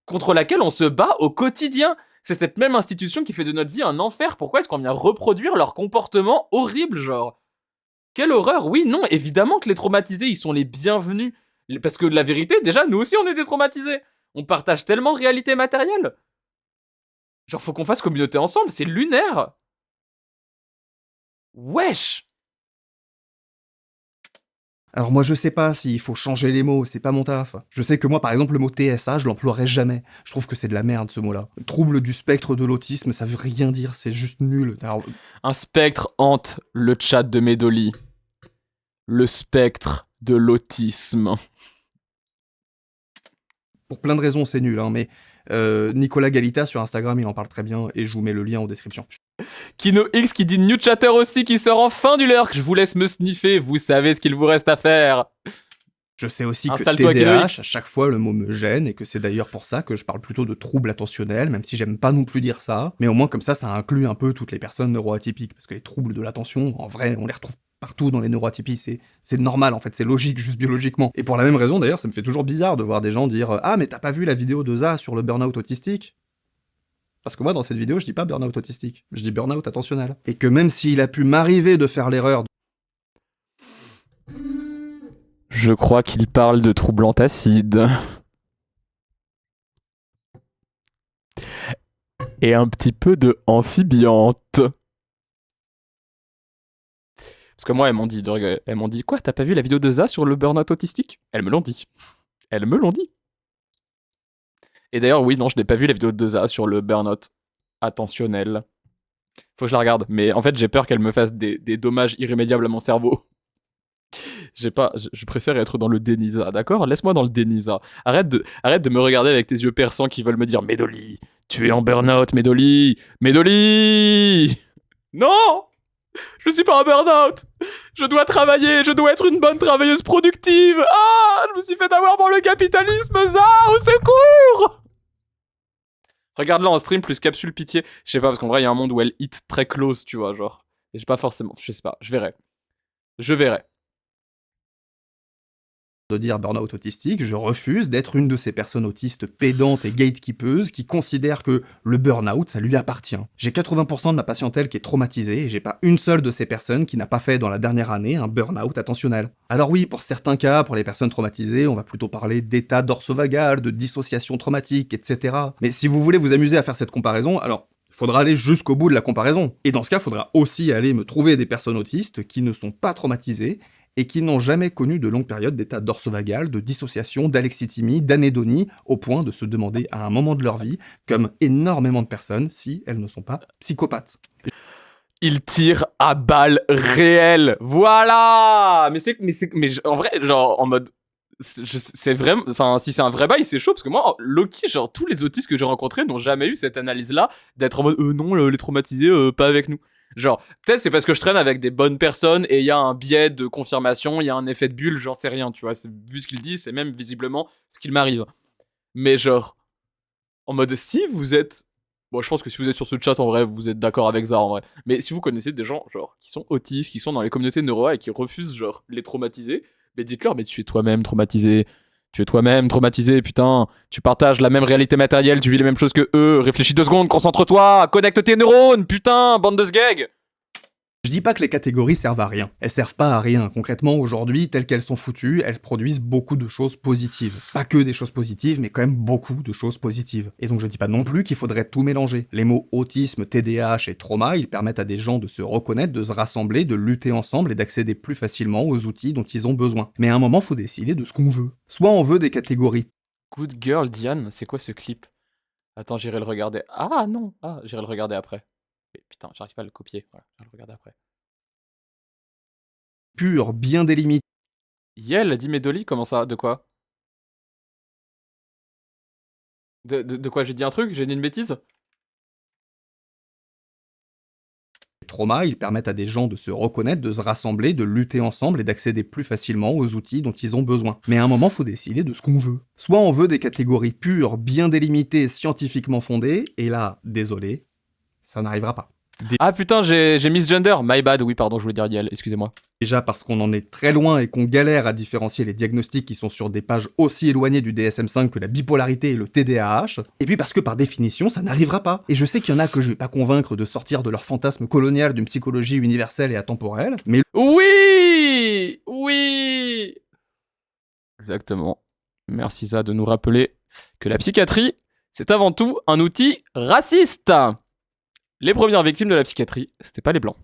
contre laquelle on se bat au quotidien. C'est cette même institution qui fait de notre vie un enfer. Pourquoi est-ce qu'on vient reproduire leur comportement horrible, genre? Quelle horreur! Oui, non, évidemment que les traumatisés, ils sont les bienvenus. Parce que la vérité, déjà, nous aussi, on est des traumatisés. On partage tellement de réalités matérielles. Genre, faut qu'on fasse communauté ensemble, c'est lunaire. Wesh! Alors moi je sais pas s'il faut changer les mots, c'est pas mon taf. Je sais que moi par exemple le mot TSA je l'emploierai jamais. Je trouve que c'est de la merde ce mot-là. Trouble du spectre de l'autisme, ça veut rien dire, c'est juste nul. Alors, Un spectre hante le chat de Medoli. Le spectre de l'autisme. pour plein de raisons c'est nul, hein, mais Nicolas Galita sur Instagram il en parle très bien et je vous mets le lien en description. Kino X qui dit New Chatter aussi qui sort en fin du lurk. Je vous laisse me sniffer, vous savez ce qu'il vous reste à faire. Je sais aussi que Installe-toi, TDAH, Kino-X. à chaque fois le mot me gêne et que c'est d'ailleurs pour ça que je parle plutôt de trouble attentionnel, même si j'aime pas non plus dire ça, mais au moins comme ça inclut un peu toutes les personnes neuroatypiques, parce que les troubles de l'attention, en vrai, on les retrouve partout dans les neuroatypies, c'est normal en fait, c'est logique juste biologiquement. Et pour la même raison d'ailleurs, ça me fait toujours bizarre de voir des gens dire « Ah mais t'as pas vu la vidéo de ZA sur le burn-out autistique ?» Parce que moi dans cette vidéo je dis pas burn-out autistique, je dis burn-out attentionnel. Et que même s'il a pu m'arriver de faire l'erreur Je crois qu'il parle de trouble antacide. Et un petit peu de amphibiante. Parce que moi, elles m'ont dit quoi, t'as pas vu la vidéo de ZA sur le burn-out autistique? Elles me l'ont dit. Elles me l'ont dit. Et d'ailleurs, oui, non, je n'ai pas vu la vidéo de ZA sur le burn-out attentionnel. Faut que je la regarde. Mais en fait, j'ai peur qu'elle me fasse des dommages irrémédiables à mon cerveau. Je préfère être dans le déni, ZA, d'accord? Laisse-moi dans le déni, ZA. Arrête de me regarder avec tes yeux perçants qui veulent me dire « Medoli, tu es en burn-out, Medoli! Medoli !» Non! Je suis pas en burn-out! Je dois travailler, je dois être une bonne travailleuse productive! Ah! Je me suis fait avoir par le capitalisme, ZA! Au secours! Regarde-la en stream plus capsule pitié. Je sais pas, parce qu'en vrai, il y a un monde où elle hit très close, tu vois, genre. Et j'ai pas forcément... Je sais pas, je verrai. Je verrai. de dire burn-out autistique, je refuse d'être une de ces personnes autistes pédantes et gatekeepeuses qui considèrent que le burn-out, ça lui appartient. J'ai 80% de ma patientèle qui est traumatisée et j'ai pas une seule de ces personnes qui n'a pas fait dans la dernière année un burn-out attentionnel. Alors oui, pour certains cas, pour les personnes traumatisées, on va plutôt parler d'état dorsovagal, de dissociation traumatique, etc. Mais si vous voulez vous amuser à faire cette comparaison, alors faudra aller jusqu'au bout de la comparaison. Et dans ce cas, faudra aussi aller me trouver des personnes autistes qui ne sont pas traumatisées et qui n'ont jamais connu de longues périodes d'état dorsovagal, de dissociation, d'alexithymie, d'anédonie, au point de se demander à un moment de leur vie, comme énormément de personnes, si elles ne sont pas psychopathes. Il tire à balles réelles. Voilà. Mais en vrai, genre en mode, c'est vraiment, enfin si c'est un vrai bail, c'est chaud parce que moi, Loki, genre tous les autistes que j'ai rencontrés n'ont jamais eu cette analyse-là d'être en mode, non, les traumatisés, pas avec nous. Genre, peut-être c'est parce que je traîne avec des bonnes personnes et il y a un biais de confirmation, il y a un effet de bulle, j'en sais rien, tu vois. Vu ce qu'il dit, c'est même visiblement ce qu'il m'arrive. Mais genre, en mode, si vous êtes... Bon, je pense que si vous êtes sur ce chat, en vrai, vous êtes d'accord avec ça, en vrai. Mais si vous connaissez des gens, genre, qui sont autistes, qui sont dans les communautés NeuroA et qui refusent, genre, les traumatiser, mais dites-leur, mais tu es toi-même traumatisé. Tu es toi-même traumatisé, putain. Tu partages la même réalité matérielle, tu vis les mêmes choses que eux. Réfléchis 2 secondes, concentre-toi, connecte tes neurones, putain, bande de sgeg. Je dis pas que les catégories servent à rien. Elles servent pas à rien. Concrètement, aujourd'hui, telles qu'elles sont foutues, elles produisent beaucoup de choses positives. Pas que des choses positives, mais quand même beaucoup de choses positives. Et donc je dis pas non plus qu'il faudrait tout mélanger. Les mots autisme, TDAH et trauma, ils permettent à des gens de se reconnaître, de se rassembler, de lutter ensemble et d'accéder plus facilement aux outils dont ils ont besoin. Mais à un moment, faut décider de ce qu'on veut. Soit on veut des catégories. Good girl, Diane, c'est quoi ce clip? Attends, j'irai le regarder. Ah non, j'irai le regarder après. Mais putain, j'arrive pas à le copier. Voilà, je vais le regarder après. Pures, bien délimitées. Yel, dit Medoli, comment ça? De quoi? De quoi? J'ai dit un truc? J'ai dit une bêtise? Trauma, ils permettent à des gens de se reconnaître, de se rassembler, de lutter ensemble et d'accéder plus facilement aux outils dont ils ont besoin. Mais à un moment, faut décider de ce qu'on veut. Soit on veut des catégories pures, bien délimitées, scientifiquement fondées, et là, désolé, ça n'arrivera pas. Ah putain, j'ai misgender. My bad, oui, pardon, je voulais dire Yel, excusez-moi. Déjà parce qu'on en est très loin et qu'on galère à différencier les diagnostics qui sont sur des pages aussi éloignées du DSM-5 que la bipolarité et le TDAH, et puis parce que par définition, ça n'arrivera pas. Et je sais qu'il y en a que je vais pas convaincre de sortir de leur fantasme colonial d'une psychologie universelle et atemporelle, mais Oui! Oui! Exactement. Merci Za de nous rappeler que la psychiatrie, c'est avant tout un outil raciste. Les premières victimes de la psychiatrie, c'était pas les blancs.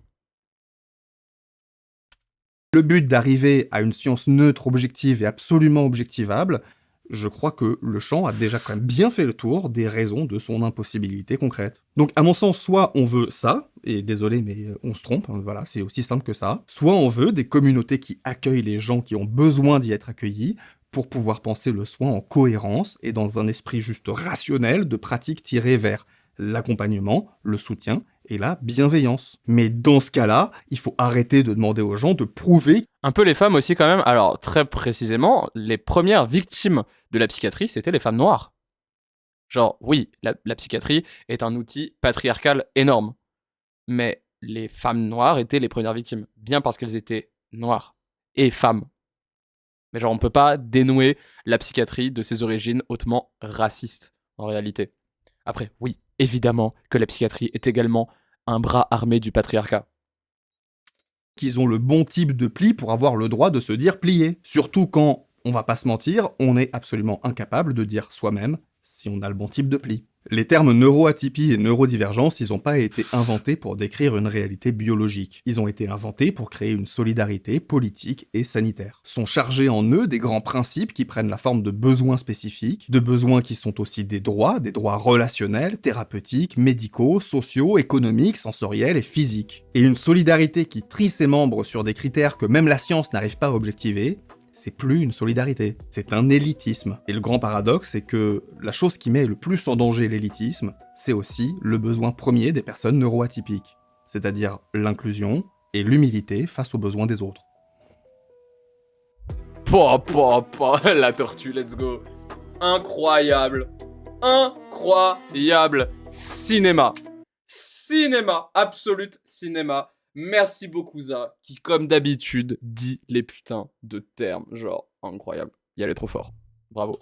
le but d'arriver à une science neutre, objective et absolument objectivable, je crois que le champ a déjà quand même bien fait le tour des raisons de son impossibilité concrète. Donc à mon sens, soit on veut ça, et désolé mais on se trompe, hein, voilà, c'est aussi simple que ça, soit on veut des communautés qui accueillent les gens qui ont besoin d'y être accueillis, pour pouvoir penser le soin en cohérence et dans un esprit juste rationnel de pratiques tirées vers l'accompagnement, le soutien et la bienveillance. Mais dans ce cas-là, il faut arrêter de demander aux gens de prouver. Un peu les femmes aussi quand même. Alors très précisément, les premières victimes de la psychiatrie, c'était les femmes noires. Genre, oui, la psychiatrie est un outil patriarcal énorme. Mais les femmes noires étaient les premières victimes. Bien parce qu'elles étaient noires et femmes. Mais genre, on peut pas dénouer la psychiatrie de ses origines hautement racistes, en réalité. Après, oui, évidemment que la psychiatrie est également un bras armé du patriarcat. Qu'ils ont le bon type de pli pour avoir le droit de se dire plié. Surtout quand, on va pas se mentir, on est absolument incapable de dire soi-même si on a le bon type de pli. Les termes neuroatypie et neurodivergence, ils n'ont pas été inventés pour décrire une réalité biologique. Ils ont été inventés pour créer une solidarité politique et sanitaire. Sont chargés en eux des grands principes qui prennent la forme de besoins spécifiques, de besoins qui sont aussi des droits relationnels, thérapeutiques, médicaux, sociaux, économiques, sensoriels et physiques. Et une solidarité qui trie ses membres sur des critères que même la science n'arrive pas à objectiver, c'est plus une solidarité, c'est un élitisme. Et le grand paradoxe, c'est que la chose qui met le plus en danger l'élitisme, c'est aussi le besoin premier des personnes neuroatypiques, c'est-à-dire l'inclusion et l'humilité face aux besoins des autres. La tortue, let's go. Incroyable. Incroyable. Cinéma. Cinéma. Absolute cinéma. Merci beaucoup Za, qui comme d'habitude dit les putains de termes, genre incroyable. Il allait trop fort. Bravo.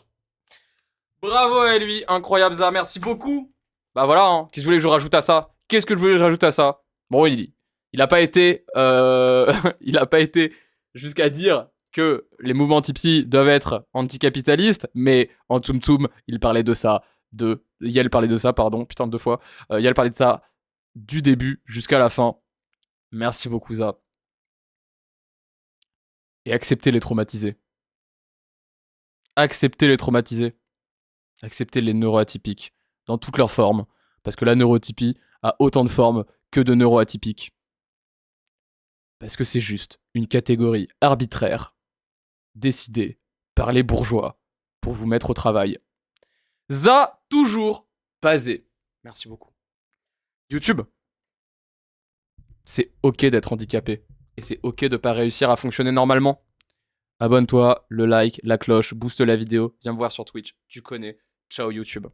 Bravo à lui, incroyable Za, merci beaucoup. Bah voilà, hein. Qu'est-ce que vous voulez que je rajoute à ça? Qu'est-ce que je voulais que je rajoute à ça? Bon, il a pas été, il a pas été jusqu'à dire que les mouvements Tipsy doivent être anticapitalistes, mais en Tsum Tsum, il parlait de ça, Yel parlait de ça, pardon, putain de 2 fois. Yel parlait de ça du début jusqu'à la fin. Merci beaucoup, Za. Et acceptez les traumatisés. Acceptez les traumatisés. Acceptez les neuroatypiques, dans toutes leurs formes, parce que la neurotypie a autant de formes que de neuroatypiques. Parce que c'est juste une catégorie arbitraire, décidée par les bourgeois, pour vous mettre au travail. Za, toujours basé. Merci beaucoup. YouTube. C'est ok d'être handicapé. Et c'est ok de pas réussir à fonctionner normalement. Abonne-toi, le like, la cloche, booste la vidéo, viens me voir sur Twitch. Tu connais. Ciao YouTube.